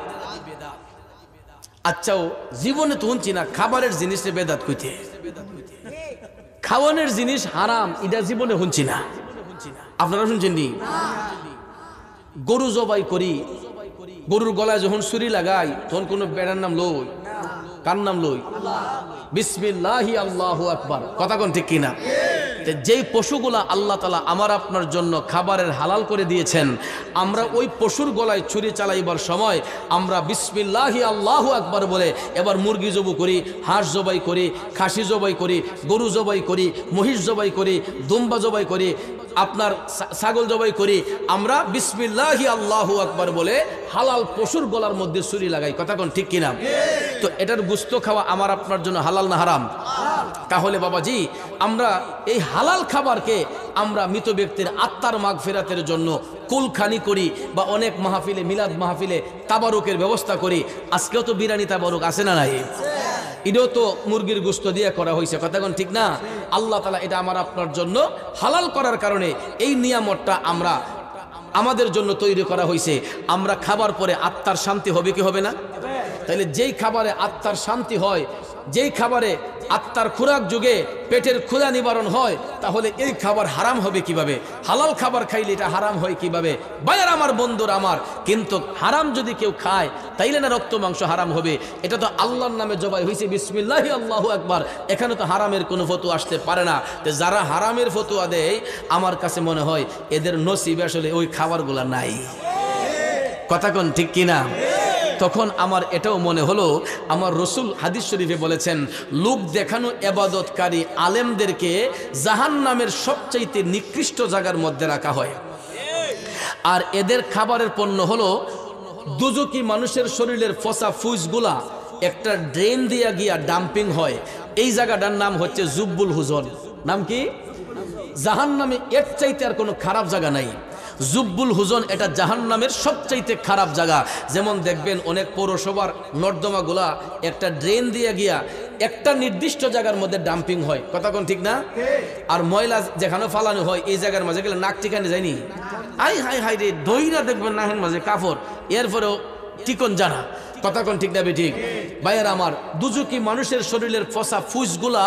আচ্ছাও জীবনে তো শুনছি না খাবারের জিনিসে বেদাত কইতে, খাওয়ানোর জিনিস হারাম এটা জীবনে শুনছি না। আপনারা শুনছেন নি? গরু জবাই করি, গরুর গলায় যখন ছুরি লাগাই তখন কোনো বেড়ার নাম লই, কার নাম লই? বিসমিল্লাহি আল্লাহু আকবার। কথা কোন ঠিক কিনা? যেই পশুগুলা আল্লাহ তাআলা আমার আপনার জন্য খাবারের হালাল করে দিয়েছেন, আমরা ওই পশুর গলায় ছুরি চালাইবার সময় আমরা বিসমিল্লাহি আল্লাহু আকবার বলে এবার মুরগি জবাই করি, হাঁস জবাই করি, খাসি জবাই করি, গরু জবাই করি, মহিষ জবাই করি, দুম্বা জবাই করি, আপনার ছাগল জবাই করি। আমরা বিসমিল্লাহি আল্লাহু আকবার বলে হালাল পশুর গলার মধ্যে ছুরি লাগাই। কথা কোন ঠিক কিনা? তো এটার গোশত খাওয়া আমার আপনার জন্য হালাল না হারাম? তাহলে বাবাজি আমরা এই হালাল খাবারকে আমরা মৃত ব্যক্তির আত্মার মাগফিরাতের জন্য কুলখানি করি বা অনেক মাহফিলে, মিলাদ মাহফিলে তাবারুকের ব্যবস্থা করি। আজকেও তো বিরিয়ানি তাবারুক আছে না নাই? এটাও তো মুরগির গোশত দিয়ে করা হয়েছে। কথা কোন ঠিক না? আল্লাহ তাআলা এটা আমার আপনার জন্য হালাল করার কারণে এই নিয়ামতটা আমরা আমাদের জন্য তৈরি করা হয়েছে। আমরা খাবার পরে আত্মার শান্তি হবে কি হবে না? তাহলে যেই খাবারে আত্মার শান্তি হয়, যেই খাবারে আত্মার খোরাক যুগে পেটের ক্ষুধা নিবারণ হয়, তাহলে এই খাবার হারাম হবে কিভাবে? হালাল খাবার খাইলে এটা হারাম হয় কিভাবে? ভাইয়ার আমার, বন্ধুরা আমার, কিন্তু হারাম যদি কেউ খায় তাইলে না রক্ত মাংস হারাম হবে? এটা তো আল্লাহর নামে জবাই হয়েছে, বিসমিল্লাহি আল্লাহু আকবার। এখানে তো হারামের কোনো ফতোয়া আসতে পারে না। তো যারা হারামের ফতোয়া দেয়, আমার কাছে মনে হয় এদের নসিবে আসলে ওই খাবারগুলা নাই। কথা কোন ঠিক কিনা? তখন আমার এটাও মনে হলো, আমার রসুল হাদিস শরীফে বলেছেন, লোক দেখানো এবাদতকারী আলেমদেরকে জাহান্নামের সবচাইতে নিকৃষ্ট জায়গার মধ্যে রাখা হয়। আর এদের খাবারের পণ্য হলো দুজকি মানুষের শরীরের ফসা ফুসগুলা একটা ড্রেন দিয়া গিয়া ডাম্পিং হয়। এই জায়গাটার নাম হচ্ছে জুব্বুল হুজন। নাম কি? জাহান্নামে এর চাইতে আর কোনো খারাপ জায়গা নাই। জুব্বুল হুজন এটা জাহান্নামের সবচাইতে খারাপ জায়গা। যেমন দেখবেন অনেক পৌরসভার নর্দমাগুলা একটা ড্রেন দিয়ে গিয়া একটা নির্দিষ্ট জায়গার মধ্যে ডাম্পিং হয়। কথা কোন ঠিক না? আর ময়লা যেখানে ফালানো হয় এই জায়গার মাঝে গেলে নাক ঠিকানে যায়নি, হাই হাই হাই রে দইরা দেখবেন নাকের মাঝে কাপড়, এরপরেও ঠিকন জানা। কথা কোন ঠিক না ঠিক? ভাইয়ের আমার, দুজকি মানুষের শরীরের ফসা ফুসগুলা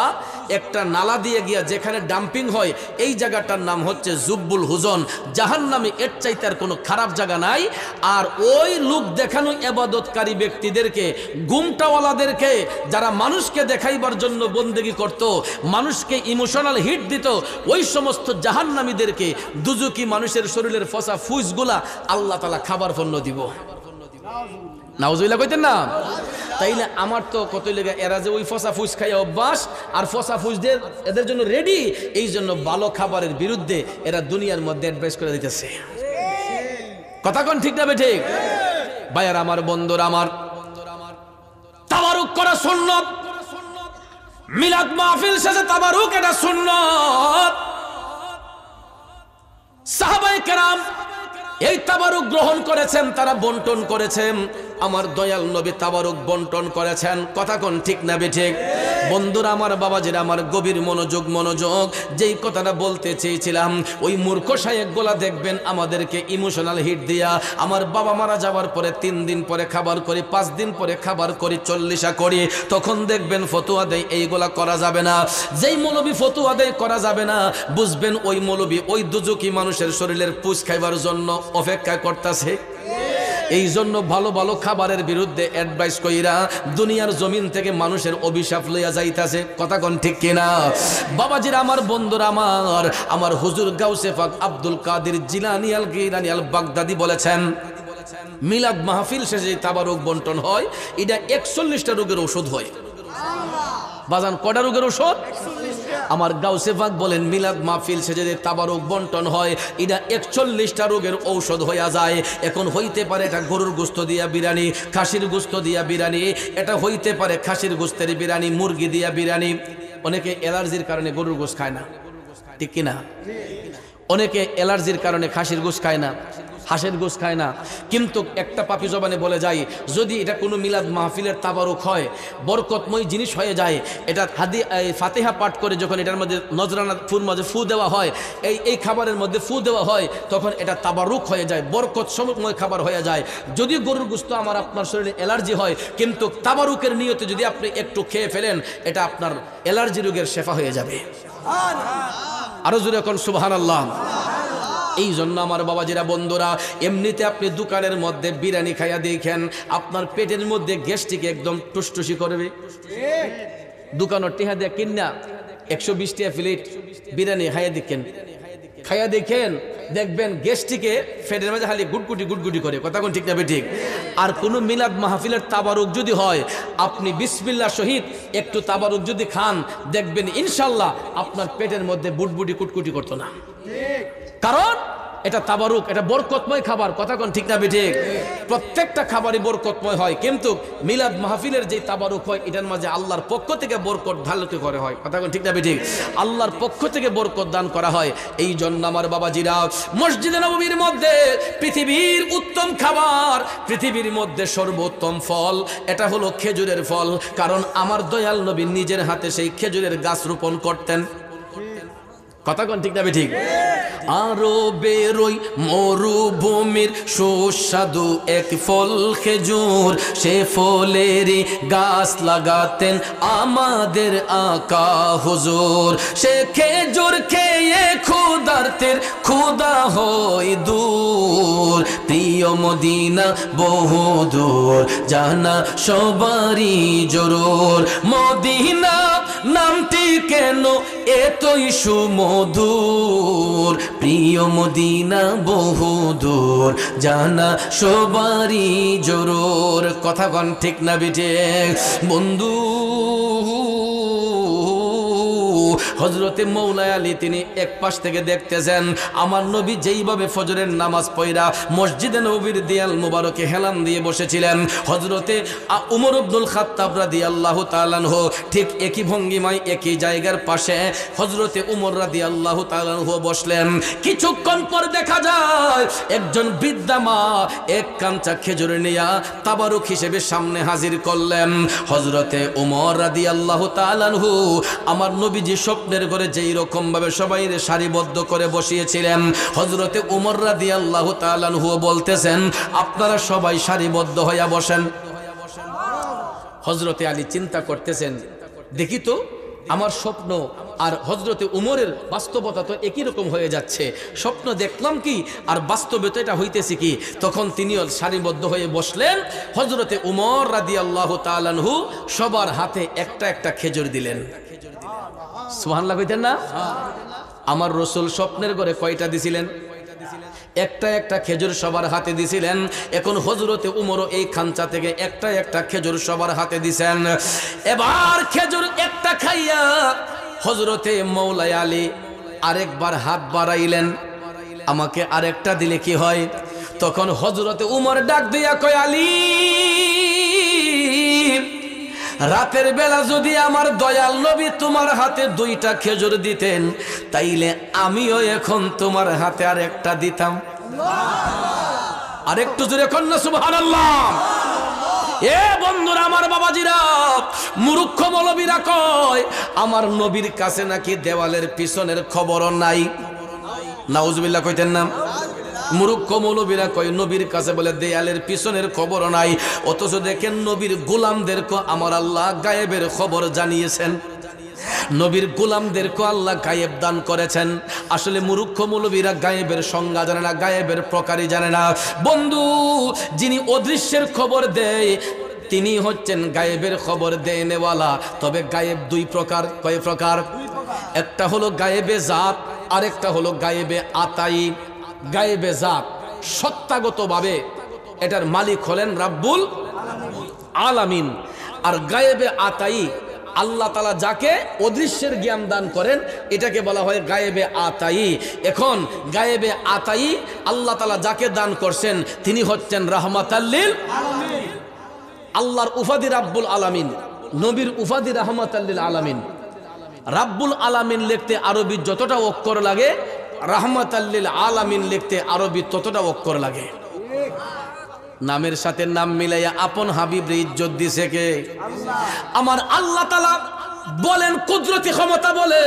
একটা নালা দিয়ে গিয়া যেখানে ডাম্পিং হয়, এই জায়গাটার নাম হচ্ছে জুব্বুল হুজন। জাহান্নামে এর চাইতে আর কোনো খারাপ জায়গা নাই। আর ওই লোক দেখানো ইবাদতকারী ব্যক্তিদেরকে, গুমটাওয়ালাদেরকে, যারা মানুষকে দেখাইবার জন্য বন্দেগী করত, মানুষকে ইমোশনাল হিট দিত, ওই সমস্ত জাহান্নামীদেরকে দুজকি মানুষের শরীরের ফসা ফুসগুলা আল্লাহ তাআলা খাবার পণ্য দিব। নাউজুবিল্লাহ কইতেন না? তাইলে আমার তো কত লেগে এরা যে ওই ফসা ফুস খাই অভ্যাস, আর ফসা ফুসদের এদের জন্য রেডি, এই জন্য ভালো খাবারের বিরুদ্ধে এরা দুনিয়ার মধ্যে অ্যাডভাইস করে দিতেছে। কথা কোন ঠিক না ঠিক? ভাইয়ার আমার, বন্ধুরা আমার, তাবারুক করা সুন্নাত। মিলাদ মাহফিল শেষে তাবারুক এটা সুন্নাত। সাহাবায়ে কেরাম এই তাবারুক গ্রহণ করেছেন, তারা বন্টন করেছেন। আমার দয়াল নবী তাবারুক বন্টন করেছেন। কথা কোন ঠিক না ঠিক? বন্ধুরা আমার, বাবাজিরা আমার, গভীর মনোযোগ মনোযোগ। যেই কথাটা বলতে চেয়েছিলাম, ওই মূর্খ শায়েখগুলা দেখবেন আমাদেরকে ইমোশনাল হিট দিয়া, আমার বাবা মারা যাওয়ার পরে 3 দিন পরে খাবার করি, 5 দিন পরে খাবার করি, 40 করি, তখন দেখবেন ফতোয়া দেয় এইগুলা করা যাবে না। যেই মৌলবী ফতোয়া দেয় করা যাবে না, বুঝবেন ওই মৌলবী ওই দুজকি মানুষের শরীরের পুষ খাইবার জন্য অপেক্ষা করতেছে। এই জন্য ভালো ভালো খাবারের বিরুদ্ধে অ্যাডভাইস কইরা দুনিয়ার জমিন থেকে মানুষের অভিশাপ লইয়া যাইতাছে। কথা কোন ঠিক কিনা? বাবাজিরা আমার, বন্ধুরা আমার, আমার হুজুর গাউসে পাক আব্দুল কাদের জিলানী আল গিলানী আল বাগদাদি বলেছেন, মিলাদ মাহফিল শেষে তাবারুক বন্টন হয়, এটা 41টা রোগের ওষুধ হয়। বাজান, কটা রোগের ওষুধ? আমার গাউসে পাক বলেন, মিলাদ মাহফিল শেষে যে তাবারুক বন্টন হয়, এটা 41টা রোগের ঔষধ হইয়া যায়। এখন হইতে পারে এটা গরুর গোস্ত দিয়া বিরিয়ানি, খাসির গোস্ত দিয়া বিরিয়ানি, এটা হইতে পারে খাসির গোস্তের বিরিয়ানি, মুরগি দিয়া বিরিয়ানি। অনেকে অ্যালার্জির কারণে গরুর গোস্ত খায় না, ঠিক কিনা? অনেকে অ্যালার্জির কারণে খাসির গোস্ত খায় না, হাঁসের গোস্ত খায় না। কিন্তু একটা পাপি জবানে বলে যায়, যদি এটা কোনো মিলাদ মাহফিলের তাবারুক হয়, বরকতময় জিনিস হয়ে যায়, এটা ফাতিহা পাঠ করে যখন এটার মধ্যে নজরানা ফুর মাঝে ফু দেওয়া হয়, এই খাবারের মধ্যে ফু দেওয়া হয়, তখন এটা তাবারুক হয়ে যায়, বরকত সময় খাবার হয়ে যায়। যদি গরুর গোস্ত আমার আপনার শরীরে অ্যালার্জি হয়, কিন্তু তাবারুকের নিয়তে যদি আপনি একটু খেয়ে ফেলেন, এটা আপনার অ্যালার্জি রোগের শেফা হয়ে যাবে। আরো জোরে এখন সুবহানাল্লাহ। এই জন্য আমার বাবাজিরা, বন্ধুরা, এমনিতে আপনি দোকানের মধ্যে বিরিয়ানি খাইয়া দেখেন, আপনার পেটের মধ্যে গ্যাস্ট্রিক একদম টুসটুসি করবে। দোকানের টিহা দিয়ে কিনা 120 টাকা প্লেট বিরিয়ানি খাইয়া দেখেন, দেখবেন গ্যাস্ট্রিকে ফেটের মাঝে খালি গুটগুটি গুটগুটি করে। কথা কোন ঠিক না ঠিক? আর কোনো মিলাদ মাহফিলের তাবারুক যদি হয়, আপনি বিসমিল্লাহ শহীদ একটু তাবারুক যদি খান, দেখবেন ইনশাল্লাহ আপনার পেটের মধ্যে বুটবুটি কুটকুটি করতো না। কারণ এটা তাবারুক, এটা বরকতময় খাবার। কথা কোন ঠিক না ঠিক? প্রত্যেকটা খাবারই বরকতময় হয়, কিন্তু মিলাদ মাহফিলের যে তাবারুক হয়, এটার মাঝে আল্লাহর পক্ষ থেকে বরকত ঢালতে করে হয়। কথা কোন ঠিক না ঠিক? আল্লাহর পক্ষ থেকে বরকত দান করা হয়। এই জন্য আমার বাবাজিরা, মসজিদে নববীর মধ্যে পৃথিবীর উত্তম খাবার, পৃথিবীর মধ্যে সর্বোত্তম ফল, এটা হলো খেজুরের ফল। কারণ আমার দয়াল নবী নিজের হাতে সেই খেজুরের গাছ রোপণ করতেন। কথা কোন ঠিক না ঠিক? আরো বেরোই মরুভূমির সুস্বাদু এক ফল খেজুর, সে ফলেরই গাছ লাগাতেন আমাদের আকা হুজুর। সে খেজুর খেয়ে ক্ষুধার্তের ক্ষুধা হয় দূর, প্রিয় মদিনা বহু দূর জানা সবারই জরুর। মদিনা নামটি কেন এতই সুমধুর, প্রিয় মদিনা বহু দূর জানা সবারই জরুর। কথা কন ঠিক না বেটে বন্ধু? হযরতে মৌলা আলী তিনি এক পাশ থেকে দেখতেছেন আমার নবী যেইভাবে ফজরের নামাজ পড়া মসজিদে নববীর দেয়াল মুবারকে হেলান দিয়ে বসেছিলেন, হযরতে উমর ইবনুল খাত্তাব রাদিয়াল্লাহু তাআলা আনহু ঠিক একই ভঙ্গিমায় একই জায়গার পাশে হযরতে উমর রাদিয়াল্লাহু তাআলা আনহু বসলেন। কিছুক্ষণ পর দেখা যায় একজন বৃদ্ধা মা এক কাঞ্চা খেজুর নিয়ে তাবারুক হিসেবে সামনে হাজির করলেন। হযরতে উমর রাদিয়াল্লাহু তাআলা আনহু আমার নবীজি স্বপ্নের ঘরে যেই রকম ভাবে সবাই সারিবদ্ধ করে বসিয়েছিলেন, হযরতে উমর রাদিয়াল্লাহু তাআলা আনহু বলতেছেন আপনারা সবাই সারিবদ্ধ হইয়া বসেন। হযরতে আলী চিন্তা করতেছেন দেখি তো আমার স্বপ্ন আর হযরতে উমরের বাস্তবতা তো একই রকম হয়ে যাচ্ছে, স্বপ্ন দেখলাম কি আর বাস্তবে তো এটা হইতেছে কি। তখন তিনিও সারিবদ্ধ হয়ে বসলেন। হযরতে উমর রাদিয়াল্লাহু তাআলা আনহু সবার হাতে একটা একটা খেজুর দিলেন। সুবহানাল্লাহ কইতেন না? আমার রাসূল স্বপ্নের ঘরে কয়টা দিছিলেন? একটা একটা খেজুর সবার হাতে দিছিলেন। এখন হযরতে উমরও এই খাঞ্চা থেকে একটা একটা খেজুর সবার হাতে দিছেন। এবার খেজুর একটা খাইয়া হযরতে মৌলা আলী আরেকবার হাত বাড়াইলেন, আমাকে আরেকটা দিলে কি হয়? তখন হযরতে উমর ডাক দিয়া কয় আলী, রাতের বেলা যদি আমার দয়াল নবী তোমার হাতে দুইটা খেজুর দিতেন তাইলে আমিও এখন তোমার হাতে আর একটা দিতাম। আরেকটু জোরে কন্যা সুবহানাল্লাহ। এ বন্ধুরা আমার বাবাজিরা, মূর্খ মৌলবীরা কয় আমার নবীর কাছে নাকি দেওয়ালের পিছনের খবরও নাই। নাউজুবিল্লাহ কইতেন না? মূর্খ মৌলবীরা কয় নবীর কাছে বলে দেয়ালের পিছনের খবর নাই, অথচ দেখেন নবীর গোলামদেরকে আমার আল্লাহ গায়েবের খবর জানিয়েছেন, নবীর গোলামদেরকে আল্লাহ গায়েব দান করেছেন। আসলে মূর্খ মৌলবীরা গায়েবের সংজ্ঞা জানে না, গায়েবের প্রকারই জানে না। বন্ধু, যিনি অদৃশ্যের খবর দেয় তিনি হচ্ছেন গায়েবের খবর দেনেওয়ালা। তবে গায়েব দুই প্রকার। কয় প্রকার? একটা হলো গায়েবে জাত, আরেকটা হলো গায়েবে আতাই। গায়েবে জাত সত্তাগতভাবে এটার মালিক হলেন রাব্বুল আলামিন, আর গায়েবে আতাই আল্লাহ তাআলা যাকে অদৃশ্যের জ্ঞান দান করেন এটাকে বলা হয় গায়েবে আতাই। এখন গায়েবে আতাই আল্লাহ তাআলা যাকে দান করছেন তিনি হচ্ছেন রাহমাতাল লিল আলামিন। আল্লাহর উপাধি রাব্বুল আলামিন, নবীর উপাধি রাহমাতাল লিল আলামিন। রাব্বুল আলামিন লিখতে আরবি যতটা অক্ষর লাগে, রাহমাতাল লিল আলামিন লিখতে আরবি ততটা অক্ষর লাগে। নামের সাথে নাম মিলাইয়া আপন হাবিবের ইজ্জত দিছে কে? আমার আল্লাহ তাআলা বলেন কুদরতি ক্ষমতা বলে,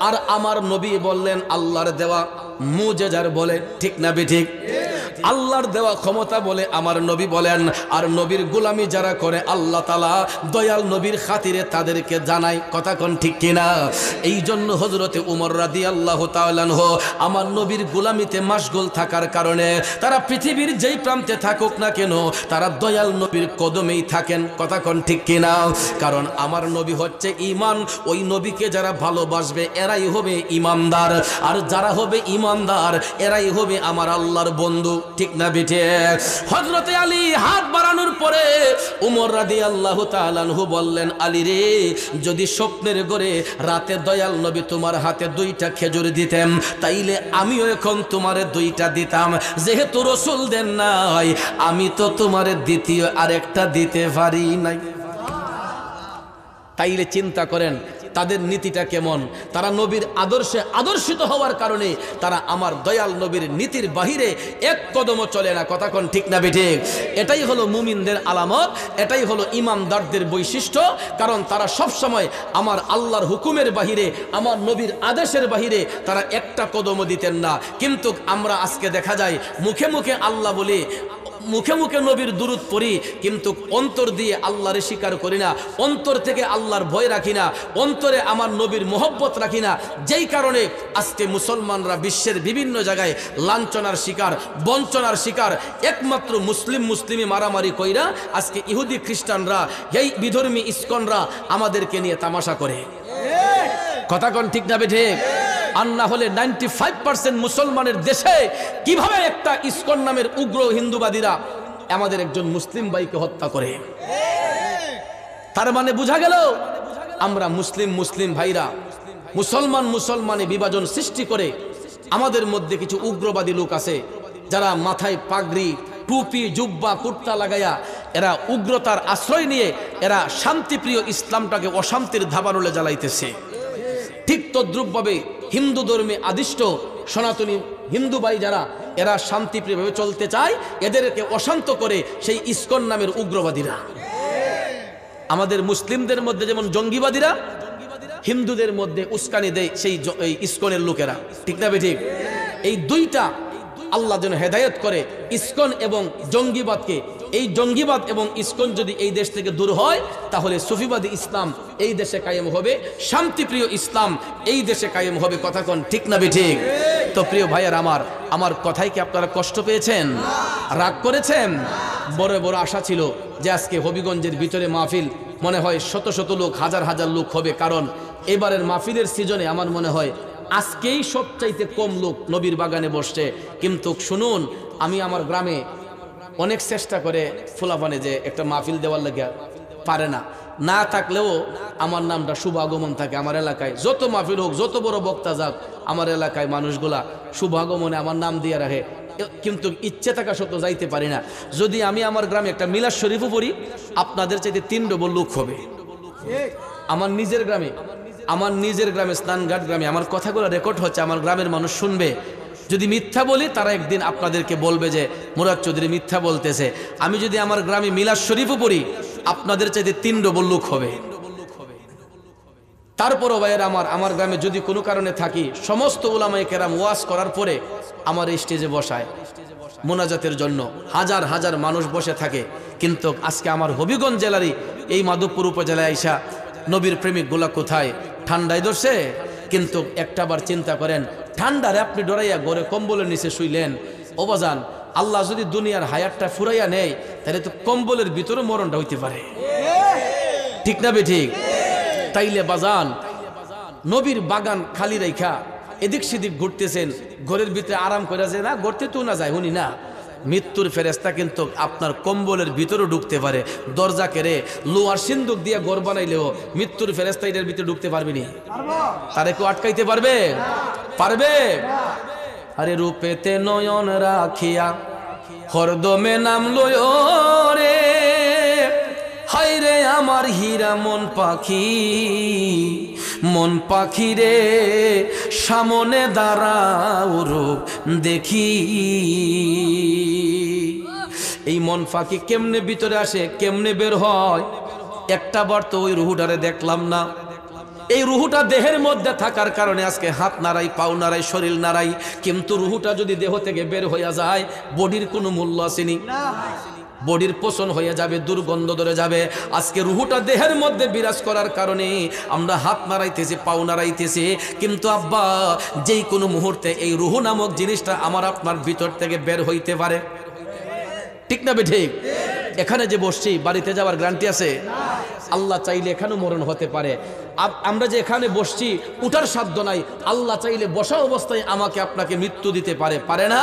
আর আমার নবী বললেন আল্লাহর দেওয়া মুজিজার বলে। ঠিক না বেঠিক? আল্লাহর দেওয়া ক্ষমতা বলে আমার নবী বলেন, আর নবীর গোলামি যারা করে আল্লাহ তাআলা দয়াল নবীর খাতিরে তাদেরকে জানায়। কথা কোন ঠিক কিনা? এই জন্য হযরতে উমর রাদিয়াল্লাহু তাআলা আনহু আমার নবীর গোলামিতে মাশগুল থাকার কারণে তারা পৃথিবীর যেই প্রান্তে থাকুক না কেন তারা দয়াল নবীর কদমেই থাকেন। কথা কোন ঠিক কিনা? কারণ আমার নবী হচ্ছে ঈমান, ওই নবীকে যারা ভালোবাসবে এরাই হবে ঈমানদার, আর যারা হবে ঈমানদার এরাই হবে আমার আল্লাহর বন্ধু। ঠিক না বেঠে? হযরতে আলী হাত বাড়ানোর পরে উমর রাদিয়াল্লাহু তাআলা আনহু বললেন, আলী রে, যদি স্বপ্নের ঘরে রাতে দয়াল নবী তোমার হাতে দুইটা খেজুর দিতেন তাইলে আমিও এখন তোমারে দুইটা দিতাম। যেহেতু রাসূল দেন নাই আমি তো তোমারে দ্বিতীয় আরেকটা দিতে পারি নাই। তাইলে চিন্তা করেন তাদের নীতিটা কেমন, তারা নবীর আদর্শে আদর্শিত হওয়ার কারণে তারা আমার দয়াল নবীর নীতির বাহিরে এক কদমও চলে না। কথা কোন ঠিক না বেঠিক? এটাই হলো মুমিনদের আলামত, এটাই হলো ইমানদারদের বৈশিষ্ট্য। কারণ তারা সব সময় আমার আল্লাহর হুকুমের বাহিরে, আমার নবীর আদেশের বাহিরে তারা একটা কদমও দিতেন না। কিন্তু আমরা আজকে দেখা যায় মুখে মুখে আল্লাহ বলি, মুখে মুখে নবীর দুরূদ পড়ি, কিন্তু অন্তর দিয়ে আল্লাহরে স্বীকার করি না, অন্তর থেকে আল্লাহর ভয় রাখি না, অন্তরে আমার নবীর মোহব্বত রাখি না। যেই কারণে আজকে মুসলমানরা বিশ্বের বিভিন্ন জায়গায় লাঞ্ছনার শিকার, বঞ্চনার শিকার। একমাত্র মুসলিমই মারামারি কইরা আজকে ইহুদি খ্রিস্টানরা, এই বিধর্মী ইস্কনরা আমাদেরকে নিয়ে তামাশা করে। কথা কোন ঠিক না বেঠিক? আর না হলে 95% মুসলমানের দেশে কিভাবে একটা ইস্কন নামের উগ্র হিন্দুবাদীরা আমাদের একজন মুসলিম ভাইকে হত্যা করে? তার মানে বোঝা গেল আমরা মুসলিম ভাইরা মুসলমানে বিভাজন সৃষ্টি করে আমাদের মধ্যে কিছু উগ্রবাদী লোক আছে যারা মাথায় পাগড়ি, টুপি, জুব্বা, কুর্তা লাগাইয়া এরা উগ্রতার আশ্রয় নিয়ে এরা শান্তিপ্রিয় ইসলামটাকে অশান্তির ধাবানলে জ্বালাইতেছে। ঠিক তদ্রুপভাবে হিন্দু ধর্মে আদিষ্ট সনাতনী হিন্দু ভাই যারা, এরা শান্তিপ্রিয়ভাবে চলতে চায়, এদেরকে অশান্ত করে সেই ইস্কন নামের উগ্রবাদীরা। আমাদের মুসলিমদের মধ্যে যেমন জঙ্গিবাদীরা, হিন্দুদের মধ্যে উস্কানি দেয় সেই ইস্কনের লোকেরা। ঠিক না বেঠিক? এই দুইটা আল্লাহ যেন হেদায়েত করে ইস্কন এবং জঙ্গিবাদকে। এই জঙ্গিবাদ এবং ইস্কন যদি এই দেশ থেকে দূর হয় তাহলে সুফিবাদী ইসলাম এই দেশে কায়েম হবে, শান্তিপ্রিয় ইসলাম এই দেশে কায়েম হবে। কথা কোন ঠিক না বেঠিক? তো প্রিয় ভাইয়ার আমার কথায় কি আপনারা কষ্ট পেয়েছেন, রাগ করেছেন? বড় বড় আশা ছিল যে আজকে হবিগঞ্জের ভিতরে মাহফিল মনে হয় শত শত লোক, হাজার হাজার লোক হবে। কারণ এবারের মাহফিলের সিজনে আমার মনে হয় আজকেই সবচাইতে কম লোক নবীর বাগানে বসছে। কিন্তু শুনুন, আমি আমার গ্রামে অনেক চেষ্টা করে ফুলাফানে যে একটা মাহফিল দেওয়ার লাগে পারে না, না থাকলেও আমার নামটা শুভ আগমন থাকে আমার এলাকায়। যত মাহফিল হোক, যত বড় বক্তা যাক, আমার এলাকায় মানুষগুলা শুভ আগমনে আমার নাম দিয়ে রাখে। কিন্তু ইচ্ছে থাকা সত্ত্বেও যাইতে পারি না। যদি আমি আমার গ্রামে একটা মিলাদ শরীফও পড়ি, আপনাদের চাইতে 3 ডবল লোক হবে। আমার নিজের গ্রামে স্নানঘাট গ্রামে আমার কথাগুলো রেকর্ড হচ্ছে, আমার গ্রামের মানুষ শুনবে। যদি মিথ্যা বলি তারা একদিন আপনাদেরকে বলবে যে মুরাদ চৌধুরী মিথ্যা বলতেছে। আমি যদি আমার গ্রামে মিলাদ শরীফও পড়ি, আপনাদের চাইতে 3 ডবল লোক হবে। তারপরও ভাইয়ের আমার গ্রামে যদি কোনো কারণে থাকি, সমস্ত উলামায়ে কেরাম ওয়াজ করার পরে আমার এই স্টেজে বসায় মোনাজাতের জন্য হাজার হাজার মানুষ বসে থাকে। কিন্তু আজকে আমার হবিগঞ্জ জেলারই এই মাধবপুর উপজেলায় আইসা নবীর প্রেমিকগুলা কোথায়? ঠান্ডায় ধরছে। কিন্তু একটাবার চিন্তা করেন, ঠান্ডারে আপনি ডরাইয়া ঘরে কম্বলের নিচে শুইলেন। ও বাজান, আল্লাহ যদি দুনিয়ার হায়াতটা ফুরাইয়া নেয় তাহলে তো কম্বলের ভিতরে মরণটা হইতে পারে। ঠিক না বেঠিক? তাইলে বাজান, নবীর বাগান খালি রাইখা এদিক সেদিক ঘুরতেছেন, ঘরের ভিতরে আরাম করে যায় না, ঘুরতে তো না যায় শুনি না। মৃত্যুর ফেরেস্তা কিন্তু আপনার কম্বলের ভিতরে ঢুকতে পারে। দরজা কেড়ে লোহার সিন্দুক দিয়ে ঘর বানাইলেও মৃত্যুর ফেরেস্তা এটার ভিতরে ঢুকতে পারবে নি? তারে কেউ আটকাইতে পারবে? পারবে? আরে রূপেতে নয়ন রাখিয়া হরদমে নাম লয় রে, হায় রে আমার হীরা মন পাখি রে, সামনে দাঁড়াও রূপ দেখি। এই মন পাখি কেমনে ভিতরে আসে, কেমনে বের হয়? একটা বার তো ওই রুহুটারে দেখলাম না। এই রুহুটা দেহের মধ্যে থাকার কারণে আজকে হাত নাড়াই, পাও নাড়াই, শরীর নাড়াই, কিন্তু রুহুটা যদি দেহ থেকে বের হইয়া যায়, বডির কোনো মূল্য আসেনি। বডির পোষণ হয়ে যাবে, দুর্গন্ধ ধরে যাবে। আজকে রুহুটা দেহের মধ্যে বিরাজ করার কারণে আমরা হাত নাড়াইতেছি, পাও নাড়াইতেছি, কিন্তু আব্বা যেই কোনো মুহূর্তে এই রুহু নামক জিনিসটা আমার আপনার ভিতর থেকে বের হইতে পারে। ঠিক না বেঠিক? এখানে যে বসছি, বাড়িতে যাওয়ার গ্যারান্টি আছে? আল্লাহ চাইলে এখানেও মরণ হতে পারে। আমরা যে এখানে বসছি, উঠার সাধ্য নাই। আল্লাহ চাইলে বসা অবস্থায় আমাকে আপনাকে মৃত্যু দিতে পারে, পারে না?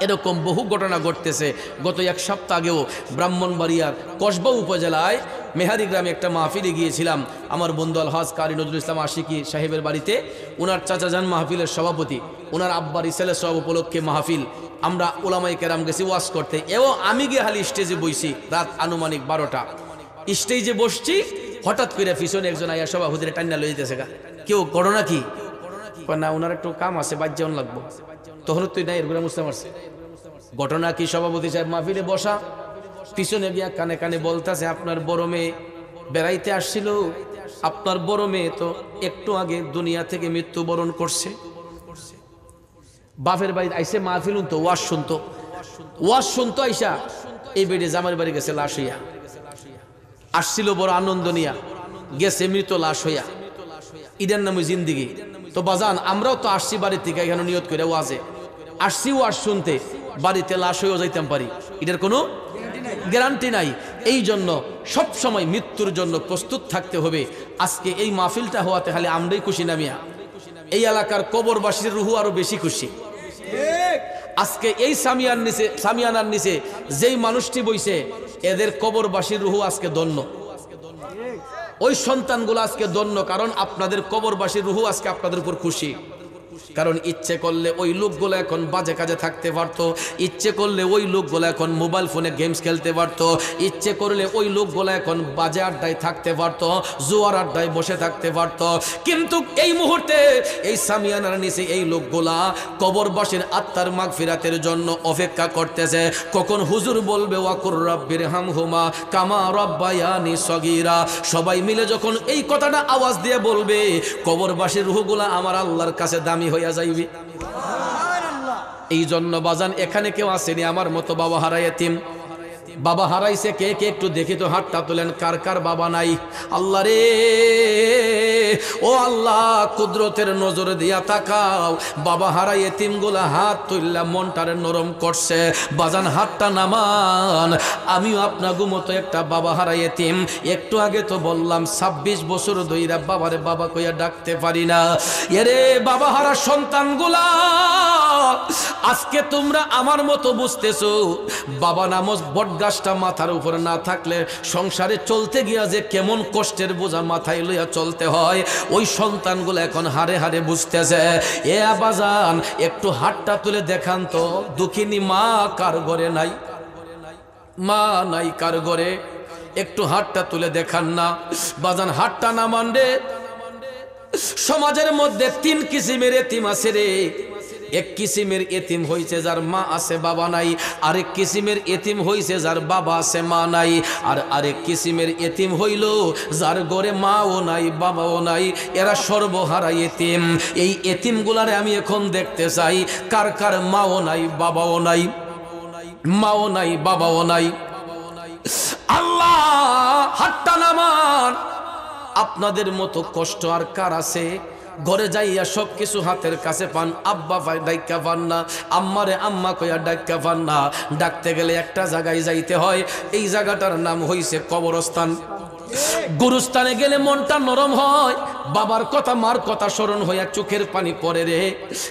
এরকম বহু ঘটনা ঘটতেছে। গত 1 সপ্তাহ আগেও ব্রাহ্মণবাড়িয়ার কসবা উপজেলায় মেহারি গ্রামে একটা মাহফিলে গিয়েছিলাম। আমার বন্ধু আলহাজ কারি নজরুল ইসলাম আশিকি সাহেবের বাড়িতে। ওনার চাচা যান মাহফিলের সভাপতি, ওনার আব্বার ইসেলের সব উপলক্ষে মাহফিল। আমরা ওলামায়ে কেরাম গেছি ওয়াজ করতে। আমি গিয়ে হালি স্টেজে বইছি রাত আনুমানিক 12টা। স্টেজে বসছি, হঠাৎ করে পিছনে একজন আইয়া সভাপতিরে টান্না লই যেতেছে গা, কেউ ঘটনা কি? না ওনার একটু কাম আছে, বাজ্যান লাগবো। তখন তুই না এরগুলা মুসলাম আসছে। ঘটনা কি? সভাপতি সাহেব মাহফিলে বসা, পিছনে গিয়া কানে কানে বলতেছে, আপনার বড় মেয়ে বেড়াইতে আসছিল, আপনার বড় মেয়ে তো একটু আগে দুনিয়া থেকে মৃত্যুবরণ করছে। বাপের বাড়ি আইসে মাহফিল তো ওয়াজ শুনতো আইসা এই বেডে জামার বাড়ি গেছে লাশ হইয়া, আসছিল বড় আনন্দ নিয়া, গেছে মৃত লাশ হইয়া। ইদার নামে জিন্দিগি। তো বাজান আমরাও তো আসছি বাড়ি থেকে, এখানে নিয়ত করে ওয়াজে আসছি, ওয়াজ শুনতে, বাড়িতে লাশ হয়েও যাইতাম পারি, এটার কোনো গ্যারান্টি নাই। এই জন্য সব সময় মৃত্যুর জন্য প্রস্তুত থাকতে হবে। আজকে এই মাহফিলটা হওয়াতে খালি আমরাই খুশি না মিয়া, এই এলাকার কবরবাসীর রুহু আরো বেশি খুশি। আজকে এই সামিয়ানার নিচে যেই মানুষটি বইছে, এদের কবরবাসীর রুহু আজকে ধন্য, ওই সন্তানগুলো আজকে ধন্য, কারণ আপনাদের কবরবাসীর রুহু আজকে আপনাদের উপর খুশি। কারণ ইচ্ছে করলে ওই লোকগুলো এখন বাজে কাজে থাকতে পারতো, ইচ্ছে করলে ওই লোকগুলো এখন মোবাইল ফোনে গেমস খেলতে পারতো, ইচ্ছে করলে ওই লোকগুলো এখন বাজে আড্ডায় থাকতে পারতো, জুয়ার আড্ডায় বসে থাকতে পারতো। কিন্তু এই মুহূর্তে এই সামিয়ানার নিচে এই লোকগুলা কবরবাসীর আত্মার মাগফিরাতের জন্য অপেক্ষা করতেছে, কখন হুজুর বলবে ওয়াকুর রাব্বির হামহুমা কামা রাব্বায়ানি সগীরা। সবাই মিলে যখন এই কথাটা আওয়াজ দিয়ে বলবে, কবরবাসীর রূহগুলা আমার আল্লাহর কাছে দামি হইয়া যাইবে। এই জন্য বাজান এখানে কেউ আসেনি আমার মতো বাবা হারাই এতিম? বাবা হারাইছে কে কে একটু দেখি তো, হাতটা তোলেন। কার কার বাবা নাই? আল্লাহ রে, ও আল্লাহ, কুদরতের নজর দিয়া তাকাও। বাবা হারাই এতিমগুলা হাত তুললা মনটারে নরম করছে। বাজান হাতটা নামান। আমিও আপনাগো মতো একটা বাবা হারাই এতিম। একটু আগে তো বললাম 26 বছর ধইরা বাবারে বাবা কইয়া ডাকতে পারি না। এরে বাবা হারা সন্তানগুলা, আজকে তোমরা আমার মতো বুঝতেছো, বাবা নামজ বটগাছটা মাথার উপরে না থাকলে সংসারে চলতে গিয়া যে কেমন কষ্টের বোঝা মাথায় লইয়া চলতে হয়, ওই সন্তানগুলো এখন হারে হারে বুঝতেছে। এ আবাজান একটু হাতটা তুলে দেখান তো, দুঃখিনী মা কার ঘরে নাই? মা নাই কার ঘরে? একটু হাতটা তুলে দেখান না বাজান, হাতটা না মানরে। সমাজের মধ্যে 3 কিসিমের এতিম আছে রে। এক কিসিমের এতিম হইছে যার মা আছে বাবা নাই, আরেক কিসিমের এতিম হইছে যার বাবা আছে মা নাই, আর আরেক কিসিমের এতিম হইল যার ঘরে মাও নাই বাবাও নাই, এরা সর্বহারা এতিম। এই এতিমগুলারে আমি এখন দেখতে চাই, কার কার মাও নাই বাবাও নাই, মাও নাই বাবাও নাই। আল্লাহ হাতটা নামান। আপনাদের মতো কষ্ট আর কার আছে? ঘরে যাইয়া সব কিছু হাতের কাছে পান, আব্বা ভাই ডাক্কা পান না, আম্মারে আম্মা কইয়া ডাক্কা পান না। ডাকতে গেলে একটা জায়গায় যাইতে হয়, এই জায়গাটার নাম হইছে কবরস্থান। গুরুস্থানে গেলে মনটা নরম হয়, বাবার কথা মার কথা স্মরণ হইয়া চোখের পানি পড়ে রে।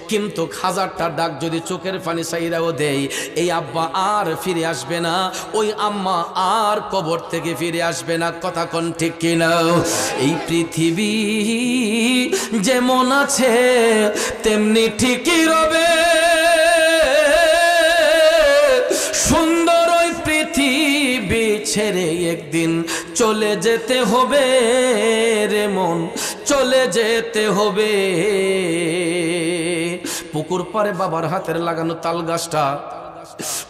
কিন্তু 1000টা ডাক যদি চোখের পানি চাইরাও দেই, এই আব্বা আর ফিরে আসবে না, ওই আম্মা আর কবর থেকে ফিরে আসবে না। কথা কোন ঠিক কিনা? এই পৃথিবী যেমন আছে তেমনি ঠিকই রবে, সুন্দর ওই পৃথিবী ছেড়ে একদিন চলে যেতে হবে রে মন, চলে যেতে হবে। পুকুর পাড়ে বাবার হাতের লাগানো তাল গাছটা,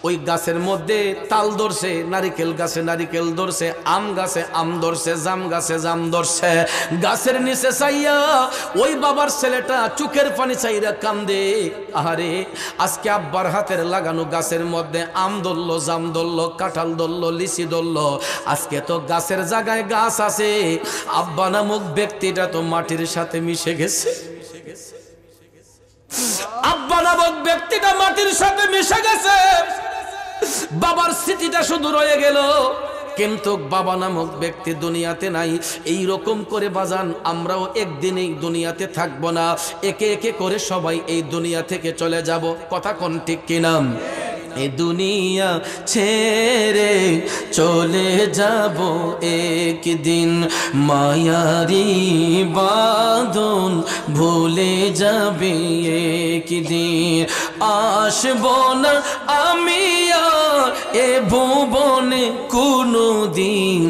ওই গাছের মধ্যে তাল ধরছে, নারিকেল গাছে নারিকেল ধরছে, আম গাছে আম ধরছে, জাম গাছে জাম ধরছে। গাছের নিচে চাইয়া ওই বাবার ছেলেটা চোখের পানি চাইরা কান্দে। আহারে, আজকে আব্বার হাতের লাগানো গাছের মধ্যে আম ধরলো, জাম ধরলো, কাঁঠাল ধরলো, লিচি ধরলো। আজকে তো গাছের জায়গায় গাছ আছে, আব্বা নামক ব্যক্তিটা তো মাটির সাথে মিশে গেছে। আব্বা নামক ব্যক্তিটা মাটির সাথে মিশে গেছে, বাবার স্মৃতিটা শুধু রয়ে গেল, কিন্তু বাবা নামক ব্যক্তি দুনিয়াতে নাই। এই রকম করে বাজান আমরাও একদিন এই দুনিয়াতে থাকবো না, একে একে করে সবাই এই দুনিয়া থেকে চলে যাব। কথা কোন ঠিক কিনা? এই দুনিয়া ছেড়ে চলে যাব একদিন, মায়ারি বাঁধন ভুলে যাবে একদিন। আসব না আমি আর এ ভুবনে কোনো দিন।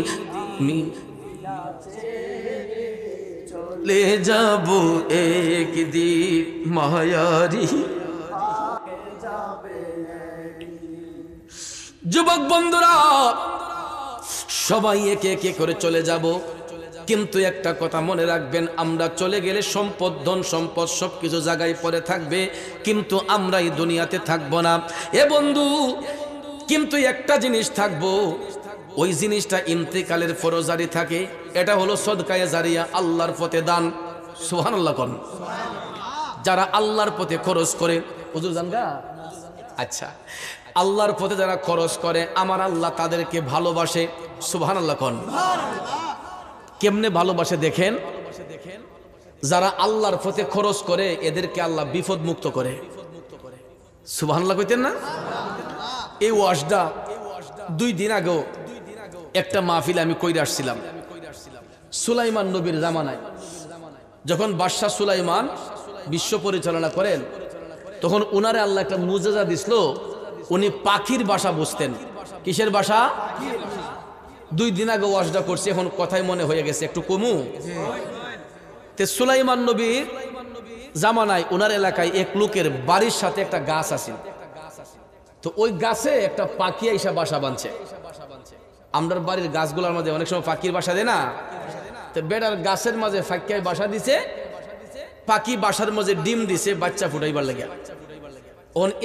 ভুলে যাব একদিন মায়ারি। যুবক বন্ধুরা সবাই একে একে করে চলে যাব, কিন্তু একটা কথা মনে রাখবেন, আমরা চলে গেলে সম্পদ, ধন সম্পদ সবকিছু জায়গায় পড়ে থাকবে, কিন্তু আমরা এই দুনিয়াতে থাকবো না। এ বন্ধু, কিন্তু একটা জিনিস থাকবো, ওই জিনিসটা ইন্তেকালের ফরজারি থাকে, এটা হলো সদকায়ে জারিয়া, আল্লাহর পথে দান। সুবহানাল্লাহ কোন। যারা আল্লাহর পথে খরচ করে, হুজুর জানগা, আচ্ছা, আল্লাহর পথে যারা খরচ করে, আমার আল্লাহ তাদেরকে ভালোবাসে। সুবহানাল্লাহ কোন। কেমনে ভালোবাসে দেখেন, যারা আল্লাহর পথে খরচ করে এদেরকে আল্লাহ বিপদ মুক্ত করে। সুবহানাল্লাহ কইতেন না? এই ওয়াজটা 2 দিন আগেও একটা মাহফিলে আমি কইরা আসছিলাম। সুলাইমান নবীর জামানায় যখন বাদশা সুলাইমান বিশ্ব পরিচালনা করেন, তখন উনারে আল্লাহ একটা মুজিজা দিছিল, উনি পাখির ভাষা বুঝতেন। কিসের ভাষা? 2 দিন আগে ওয়াজটা করছি, এখন কথাই মনে হয়ে গেছে, একটু কমু। তে সুলাইমান নবীর জামানায় উনার এলাকায় এক লোকের বাড়ির সাথে একটা গাছ আছে, তো ওই গাছে একটা পাখি আইসা বাসা বাঁধছে। আমরার বাড়ির গাছগুলোর মধ্যে অনেক সময় পাখির বাসা দেয় না, তো বেটার গাছের মাঝে ফাঁকিয়ায় বাসা দিছে, পাখি বাসার মাঝে ডিম দিছে বাচ্চা ফুটাইবার লাগে।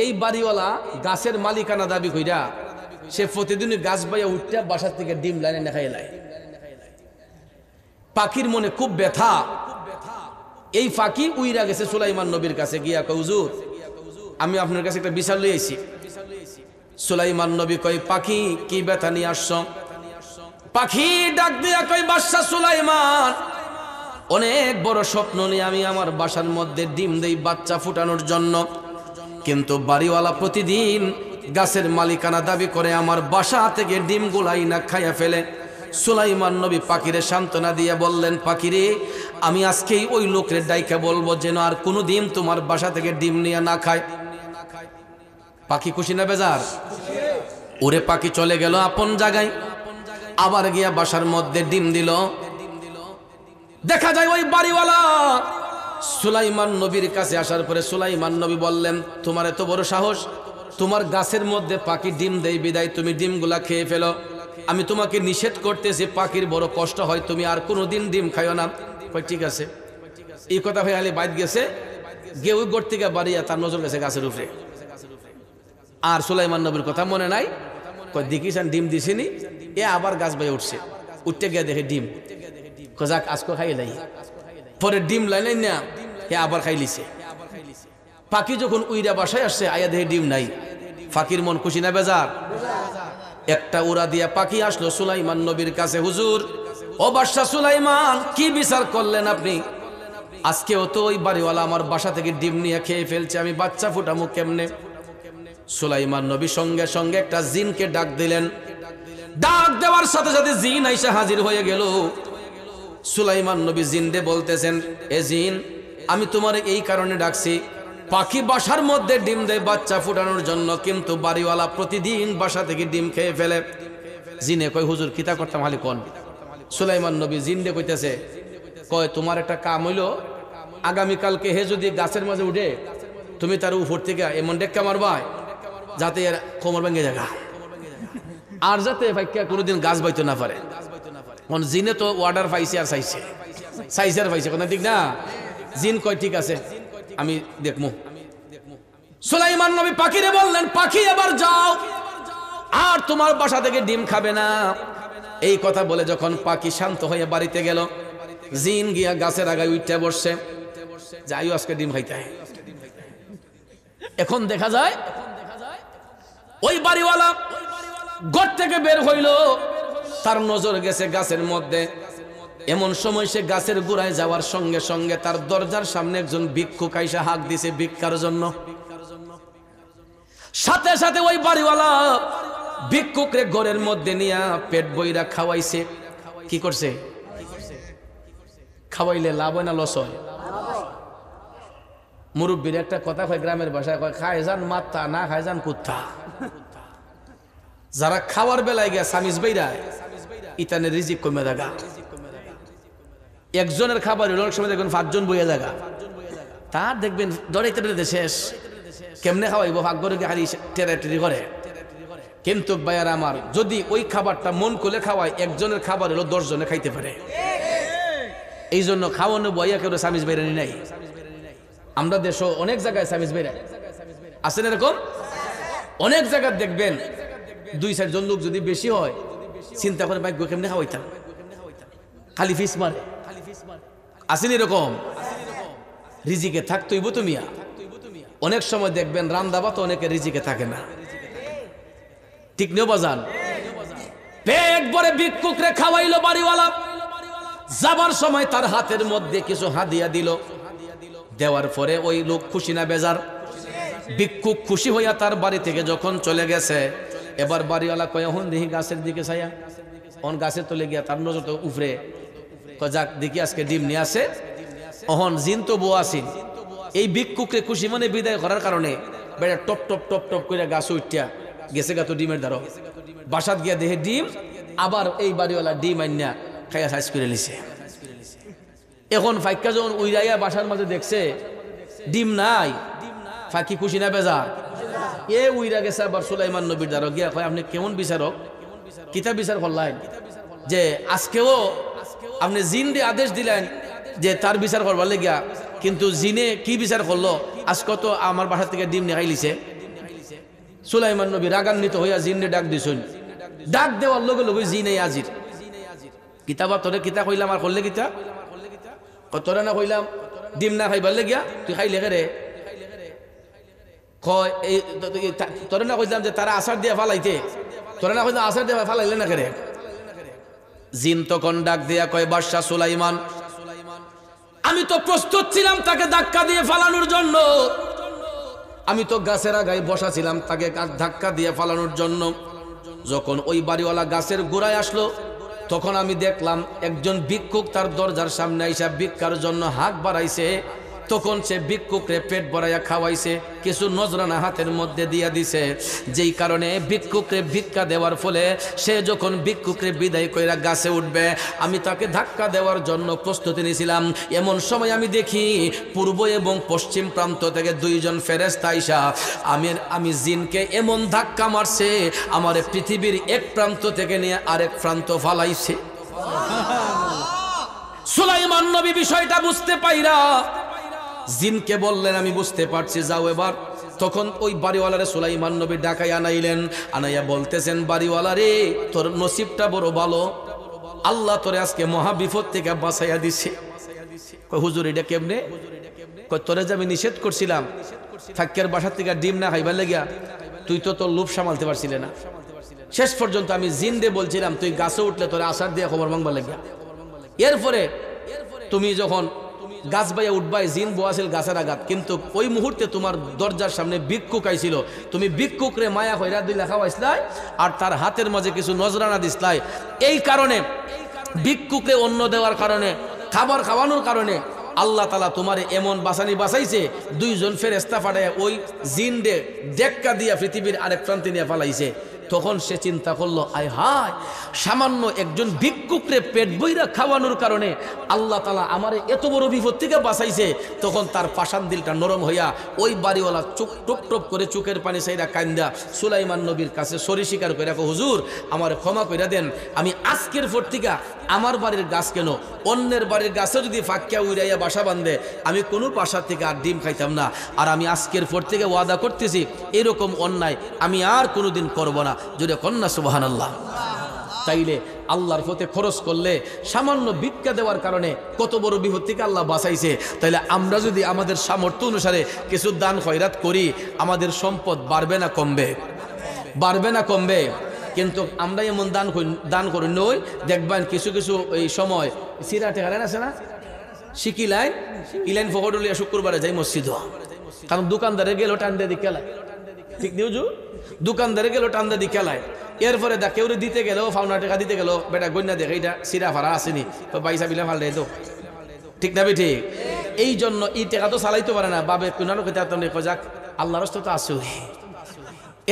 এই বাড়িওয়ালা গাছের মালিকানা দাবি কইরা সে প্রতিদিনই গাছ বাইয়া উঠতে বাসার থেকে ডিম লাইনে দেখাই লাই। পাখির মনে খুব ব্যথা। এই পাখি উইরা গেছে সুলাইমান নবীর কাছে গিয়া কয়, হুজুর আমি আপনার কাছে একটা বিচার লই আইছি। সুলাইমান নবী কয়, পাখি কি ব্যথা নিয়ে আসছ? পাখি ডাক দিয়া কয়, বাদশা সুলাইমান, অনেক বড় স্বপ্ন নিয়ে আমি আমার বাসার মধ্যে ডিম দেই বাচ্চা ফুটানোর জন্য, কিন্তু বাড়িওয়ালা প্রতিদিন গাছের মালিকানা দাবি করে আমার বাসা থেকে ডিম গুলাই না খাইয়া ফেলে। সুলাইমান নবী পাখিরে সান্ত্বনা দিয়ে বললেন, পাখিরে আমি আজকেই ওই লোকের ডাইকা বলবো যেন আর কোনো ডিম তোমার বাসা থেকে ডিম নিয়ে না খায়। পাখি খুশি না বেজার? ওরে পাখি চলে গেল আপন জায়গায়, আবার গিয়া বাসার মধ্যে ডিম দিল। দেখা যায় ওই বাড়িওয়ালা সুলাইমান নবীর কাছে আসার পরে সুলাইমান নবী বললেন, তোমার এত বড় সাহস, তোমার গাছের মধ্যে পাখি ডিম দেয় বিদায় তুমি ডিমগুলা খেয়ে ফেলো, আমি তোমাকে নিষেধ করতেছি, পাখির বড় কষ্ট হয়, তুমি আর কোনোদিন ডিম খাইও না। কই ঠিক আছে। এই কথা হয়ে আলি বাইত গেছে, গিয়ে ওই গোট থেকে বাড়িয়া তার নজর গেছে গাছের উপরে। আর সুলাইমান নবীর কথা মনে নাই, কই দেখিছেন ডিম দিছিনি, এ আবার গাছ বাইয়া উঠছে, উঠতে গিয়ে দেখে ডিম, যাক আজকে খাই লাই। পরে ডিম লাইলাই না, এ আবার খাইলিছে। পাখি যখন উইরা বাসায় আসছে, আয়া দেখে ডিম নাই। পাখির মন খুশি না বেজার? একটা উড়া দিয়া পাখি আসলো সুলাইমান নবীর কাছে, হুজুর ও বাদশা সুলাইমান, কি বিচার করলেন আপনি? আজকেও তো ওই বাড়িওয়ালা আমার বাসা থেকে ডিম নিয়ে খেয়ে ফেলছে, আমি বাচ্চা ফুটামু কেমনে? সুলাইমান নবী সঙ্গে সঙ্গে একটা জিনকে ডাক দিলেন। ডাক দেওয়ার সাথে সাথে জিন আইসা হাজির হয়ে গেল। সুলাইমান নবী জিনদে বলতেছেন, এ জিন, আমি তোমার এই কারণে ডাকছি, পাখি বাসার মধ্যে ডিম দেয় বাচ্চা ফুটানোর জন্য, কিন্তু বাড়িওয়ালা প্রতিদিন বাসা থেকে ডিম খেয়ে ফেলে। জিনে কয়, হুজুর কিতা করতাম হালি কোন? সুলাইমান নবী জিনদে কইতেছে, কয় তোমার একটা কাম হইলো, আগামীকালকে হে যদি গাছের মাঝে উঠে, তুমি তার উপর থেকে এমন ডেক্কা মারবা যাতে এর কোমর ভেঙে জায়গা, আর যাতে ভাইকা কোনোদিন গাছ বাইতে না পারে। জিনে তো অর্ডার পাইছে আর চাইছে, চাইছে আর পাইছে, কথা ঠিক না? জিন কয় ঠিক আছে, আমি দেখমু। সুলাইমান নবী পাখিরে বললেন, পাখি এবার যাও, আর তোমার বাসা থেকে ডিম খাবে না। এই কথা বলে যখন পাখি শান্ত হয়ে বাড়িতে গেল, জিন গিয়া গাছের আগায় উঠতে বসছে, যাই আজকে ডিম খাইতে। এখন দেখা যায় ওই বাড়িওয়ালা ঘর থেকে বের হইল, তার নজর গেছে গাছের মধ্যে। এমন সময় সে গাছের গোড়ায় যাওয়ার সঙ্গে সঙ্গে তার দরজার সামনে একজন ভিক্ষুক আইসা হাঁক দিছে ভিক্ষার জন্য। সাথে সাথে ওই বাড়িওয়ালা ভিক্ষুকরে ঘরের মধ্যে নিয়ে পেট বইরা খাওয়াইছে। কি করছে? খাওয়াইলে লাভ হয় না লস হয়? মুরব্বীর একটা কথা কয়, গ্রামের ভাষায় কয়, খায় যান মাত্তা, না খায় যান কুত্তা। যারা খাওয়ার বেলায় গিয়া সামিজ বেইরায়, ইতানে রিজিক কমে দাগা। একজনের খাবার হলো অনেক সময় দেখবেন 5 জন বইয়া জায়গা, তার দেখবেন দৌড়াইতে বেড়াইতে শেষ, কেমনে খাওয়াইব ভাগ করে খালি টেরাটেরি করে। কিন্তু ভাইয়ার আমার, যদি ওই খাবারটা মন করে খাওয়ায়, একজনের খাবার হলো 10 জনে খাইতে পারে। এই জন্য খাওয়ানো বইয়া কেউ সামিজ বেরানি নাই। আমরা দেশও অনেক জায়গায় সামিজ বেরাই আছেন, এরকম অনেক জায়গায় দেখবেন 2-4 জন লোক যদি বেশি হয়, চিন্তা করে ভাগ্য কেমনে খাওয়াইতাম, খালি ফিস মারে। আসেন এরকম, রিজিকে থাকতইব তুমি। অনেক সময় দেখবেন রান্দাবা তো অনেকে রিজিকে থাকে না, ঠিক নেও বাজান। পেট ভরে ভিক্ষুকরে খাওয়াইলো বাড়িওয়ালা, যাবার সময় তার হাতের মধ্যে কিছু হাদিয়া দিল, দেওয়ার পরে ওই লোক খুশি না বেজার? ভিক্ষুক খুশি হইয়া তার বাড়ি থেকে যখন চলে গেছে, এবার বাড়িওয়ালা কয় হন দেখি গাছের দিকে ছায়া, অন গাছের তলে গিয়া তার নজর তো উফরে, যাক দেখি আজকে ডিম নিয়ে আসে। অহন জিন তো বউ আসিন, এই ভিক্ষুকরে খুশি মনে বিদায় করার কারণে বেড়া টপ টপ টপ টপ করে গাছ উঠিয়া গেছে গা তো ডিমের দ্বারা বাসাত গিয়া দেখে ডিম, আবার এই বাড়িওয়ালা ডিম আইনা খাইয়া সাইজ করে নিছে। এখন ফাইকা যখন উইরাইয়া বাসার মাঝে দেখছে ডিম নাই, ফাঁকি খুশি না বেজার? এ উইরা গেছে আবার সুলাইমান নবীর দ্বারা গিয়া কয়, আপনি কেমন বিচারক, কিতা বিচার করলেন যে আজকেও আপনি জিন দিয়ে আদেশ দিলেন যে তার বিচার করবার লেগিয়া, কিন্তু জিনে কি বিচার করলো, আজকে তো আমার বাসা থেকে ডিম নিয়ে খাইলিছে। সুলাইমান নবী রাগান্বিত হইয়া জিনে ডাক দিছেন, ডাক দেওয়ার লগে লগে জিনে আজির। কিতাবা তোরে কিতা কইলাম আর করলে কিতা, তোরা না কইলাম ডিম না খাইবার লেগিয়া তুই খাইলে রে, তোরে না কইলাম যে তারা আসার দিয়া ফালাইতে, তোরা না কইলাম আসার দিয়া ফালাইলে না করে। জিন তখন ডাক দিয়া কয়, বাদশাহ সুলাইমান, আমি তো প্রস্তুত ছিলাম তাকে ধাক্কা দিয়ে ফালানোর জন্য, আমি তো গাছের আগায় বসা ছিলাম তাকে ধাক্কা দিয়ে ফালানোর জন্য। যখন ওই বাড়িওয়ালা গাছের গোড়ায় আসলো, তখন আমি দেখলাম একজন ভিক্ষুক তার দরজার সামনে আইসা ভিক্ষার জন্য হাত বাড়াইছে। তখন সে ভিক্ষুকরে পেট ভরাইয়া খাওয়াইছে, কিছু নজরানা হাতের মধ্যে দিয়া দিছে, যেই কারণে ভিক্ষুকরে ভিক্ষা দেওয়ার ফলে সে যখন ভিক্ষুকরে বিদায় কইরা গাছে উঠবে, আমি তাকে ধাক্কা দেওয়ার জন্য প্রস্তুতি নিয়েছিলাম। এমন সময় আমি দেখি পূর্ব এবং পশ্চিম প্রান্ত থেকে 2 জন ফেরেশতা আইসা আমি জিনকে এমন ধাক্কা মারছে, আমার পৃথিবীর এক প্রান্ত থেকে নিয়ে আরেক প্রান্ত ফালাইছে। সুলাইমান নবী বিষয়টা বুঝতে পাইরা জিনকে বললেন, আমি বুঝতে পারছি, যাও এবার। তখন ওই বাড়িওয়ালারে সুলাইমান নবী ডাকাই আনাইলেন, আনাইয়া বলতেছেন, বাড়িওয়ালা রে, তোর নসিবটা বড় ভালো, আল্লাহ তোরে আজকে মহা বিপদ থেকে বাঁচাইয়া দিছে। কই হুজুর এটা কেমনে? কই তোরে যে আমি নিষেধ করছিলাম ফাক্কের বাসার থেকে ডিম না খাইবার লাগিয়া, তুই তো তোর লোভ সামালতে পারছিলে না। শেষ পর্যন্ত আমি জিন দিয়ে বলছিলাম তুই গাছে উঠলে তোরে আসার দিয়ে খবর মাংবার লাগিয়া। এরপরে তুমি যখন গাছ বাইয়া উঠবাই, জিন বোয়াছিল গাছের আঘাত, কিন্তু ওই মুহূর্তে তোমার দরজার সামনে ভিক্ষুক আইছিল, তুমি ভিক্ষুকরে মায়া কইরা 2 লাখ খাওয়াইছলাই আর তার হাতের মাঝে কিছু নজরানা দিছলাই। এই কারণে ভিক্ষুকরে অন্ন দেওয়ার কারণে, খাবার খাওয়ানোর কারণে আল্লাহ তাআলা তোমারে এমন বাঁচাইছে, 2 জন ফেরেশতা পাঠায় ওই জিন দে ডেক্কা দিয়া পৃথিবীর আরেক প্রান্তে নিয়ে ফালাইছে। তখন সে চিন্তা করলো, আয় হায়, সামান্য একজন ভিক্ষুকরে পেট বইরা খাওয়ানোর কারণে আল্লাহ তাআলা আমারে এত বড় বিপদ থেকে বাঁচাইছে। তখন তার পাষাণ দিলটা নরম হইয়া ওই বাড়িওয়ালা চোখ টপ টপ করে চোখের পানি সাইরা কান্দা সুলাইমান নবীর কাছে সরি স্বীকার করে, হুজুর আমার ক্ষমা কইরা দেন, আমি আজকের পর থেকে আমার বাড়ির গাছ কেন অন্যের বাড়ির গাছে যদি ফাঁকিয়া উড়াইয়া বাসা বাঁধে, আমি কোনো বাসা থেকে আর ডিম খাইতাম না। আর আমি আজকের পর থেকে ওয়াদা করতেছি, এরকম অন্যায় আমি আর কোনোদিন করব না। যদি কন্যা সুবহানাল্লাহ। তাইলে আল্লাহর পথে খরচ করলে, সামান্য ভিক্ষা দেওয়ার কারণে কত বড় বিপদ থেকে আল্লাহ বাঁচাইছে। তাইলে আমরা যদি আমাদের সামর্থ্য অনুসারে কিছু দান খয়রাত করি, আমাদের সম্পদ বাড়বে না কমবে? বাড়বে না কমবে? কিন্তু আমরা এমন দান করি নই, দেখবেন কিছু কিছু এই সময় সিরাটে হারান আছে না, শিকি লাইন ইলাইন ফকরুলিয়া শুক্রবারে যাই মসজিদ, কারণ দোকানদারে গেল টান্দে দি খেলায়, ঠিক নিউজু, দোকানদারে গেল টান্দে দি খেলায়। এরপরে দা কেউ দিতে গেল, ফাউনা টাকা দিতে গেল, বেটা গন্যা দেখে এটা সিরা ফারা আসেনি, বাইসা বিলা ফাল তো, ঠিক না ঠিক? এই জন্য এই টাকা তো চালাইতে পারে না, বাবে কোনানো কইতে যাক আল্লাহর রাস্তা তো আছে।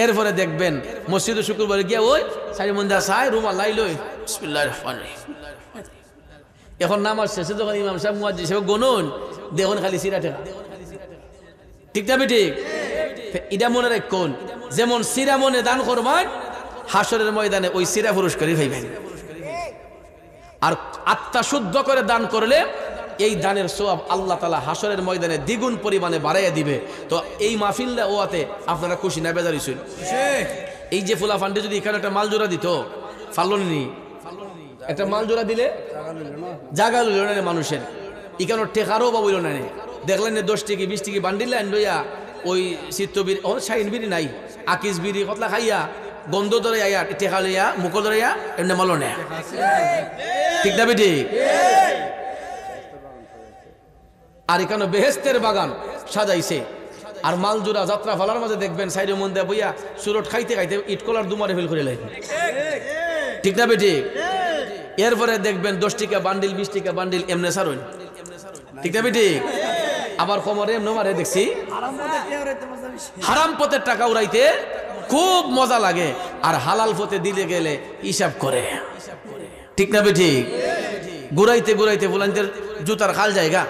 এরপরে দেখবেন মসজিদে শুক্রবারে গিয়া ওই সারি মন্দা চাই রুমাল লাই লই বিসমিল্লাহির রহমানির রহিম, এখন নামাজ শেষে যখন ইমাম সাহেব মুয়াজ্জিন সাহেব গনুন দেখুন খালি সিরা টেকা, ঠিক না ঠিক? এটা মনে রাখুন, যেমন সিরা মনে দান করবেন হাসরের ময়দানে ওই সিরা পুরস্কারই পাইবেন। আর আত্মা শুদ্ধ করে দান করলে এই দানের সওয়াব আল্লাহ তাআলা হাসরের ময়দানে দ্বিগুণ পরিমাণে বাড়াইয়া দিবে। তো এই মাহফিলটা ওয়াতে আপনারা খুশি না বেজার হইছেন? এই যে ফুলা ফান্ডে যদি এখানে একটা মাল জোড়া দিত ফাল্লনি, একটা মাল জোড়া দিলে জাগা লইল না মানুষের, এখানে টেকারও বা বইল না। দেখলেন 10 টাকা 20 টাকা বান্ডিল লাইন লইয়া ওই চিত্তবির ও শাইন বিড়ি নাই, আকিস বিড়ি কতলা খাইয়া গন্ধ ধরে আইয়া টেকা লইয়া মুখ ধরাইয়া এমনি মালো নেয়া, ঠিক না বেটি? আর এখানে বেহেস্তের বাগান সাজাইছে। আর মালজোড়া যাত্রা ফালার মাঝে দেখবেন সাইডের মধ্যে বইয়া সুরট খাইতে খাইতে ইটকলার দুমারে ফেল করে লাইন, ঠিক না বেটি? এরপরে দেখবেন 10 টাকা বান্ডিল 20 টাকা বান্ডিল এমনে সারুন, ঠিক না বেটি? আবার কোমরে এমনে মারে দেখছি হারাম পথের টাকা উড়াইতে খুব মজা লাগে, আর হালাল পথে দিলে গেলে হিসাব করে, ঠিক না বেটি? ঘুরাইতে ঘুরাইতে ফুলানদের জুতার খাল জায়গা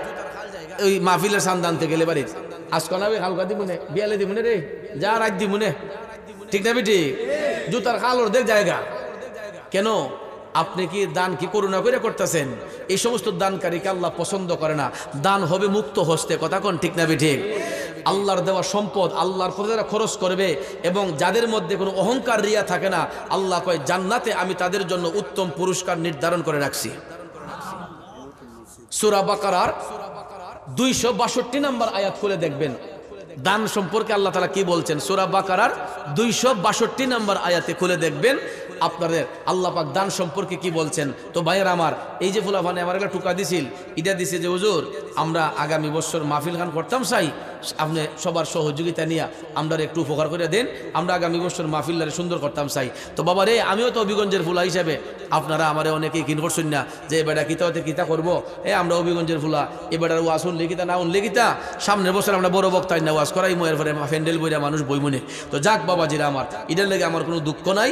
ওই মাহফিলের সান দানতে গেলে বাড়ি আজকানাবে হালকা দিবনে বিয়ালে দিবনে রে যা রাত দিবনে, ঠিক না বেটি? জুতার খাল ওদের জায়গা। কেন? আপনি কি দান কি করুণা করে করতেছেন? এই সমস্ত দানকারীকে আল্লাহ পছন্দ করে না। দান হবে মুক্ত হস্তে, কথা কোন, ঠিক না বেটি? আল্লাহর দেওয়া সম্পদ আল্লাহর পথে যারা খরচ করবে এবং যাদের মধ্যে কোনো অহংকার রিয়া থাকে না, আল্লাহ কয় জান্নাতে আমি তাদের জন্য উত্তম পুরস্কার নির্ধারণ করে রাখছি। সূরা বাকারার 262 নম্বর আয়াত খুলে দেখবেন দান সম্পর্কে আল্লাহ তাআলা কি বলছেন। সূরা বাকারার 262 নম্বর আয়াতে খুলে দেখবেন আপনাদের আল্লাহ পাক দান সম্পর্কে কি বলছেন। তো ভাইয়ের আমার, এই যে ফুলাফানে আমার একটা টুকা দিছিল, এটা দিছে যে হুজুর আমরা আগামী বছর মাহফিল খান করতাম চাই, আপনি সবার সহযোগিতা নিয়ে আমরা একটু উপকার করে দেন, আমরা আগামী বছর মাহফিলটারে সুন্দর করতাম চাই। তো বাবা রে, আমিও তো অভিগঞ্জের ফুলা হিসাবে আপনারা আমারে অনেকেই কিন করছেন না যে এবারে কিতা হতে কিতা করবো, আমরা অভিগঞ্জের ফুলা এবারে ওয়াজ শুনলে কিতা না শুনলে কিতা, সামনের বছর আমরা বড় বক্তাই না ওয়াজ করাই ময়ের পরে ফ্যান্ডেল বইরা মানুষ বইমনে। তো যাক বাবা জিরা, আমার এটার লেগে আমার কোনো দুঃখ নাই।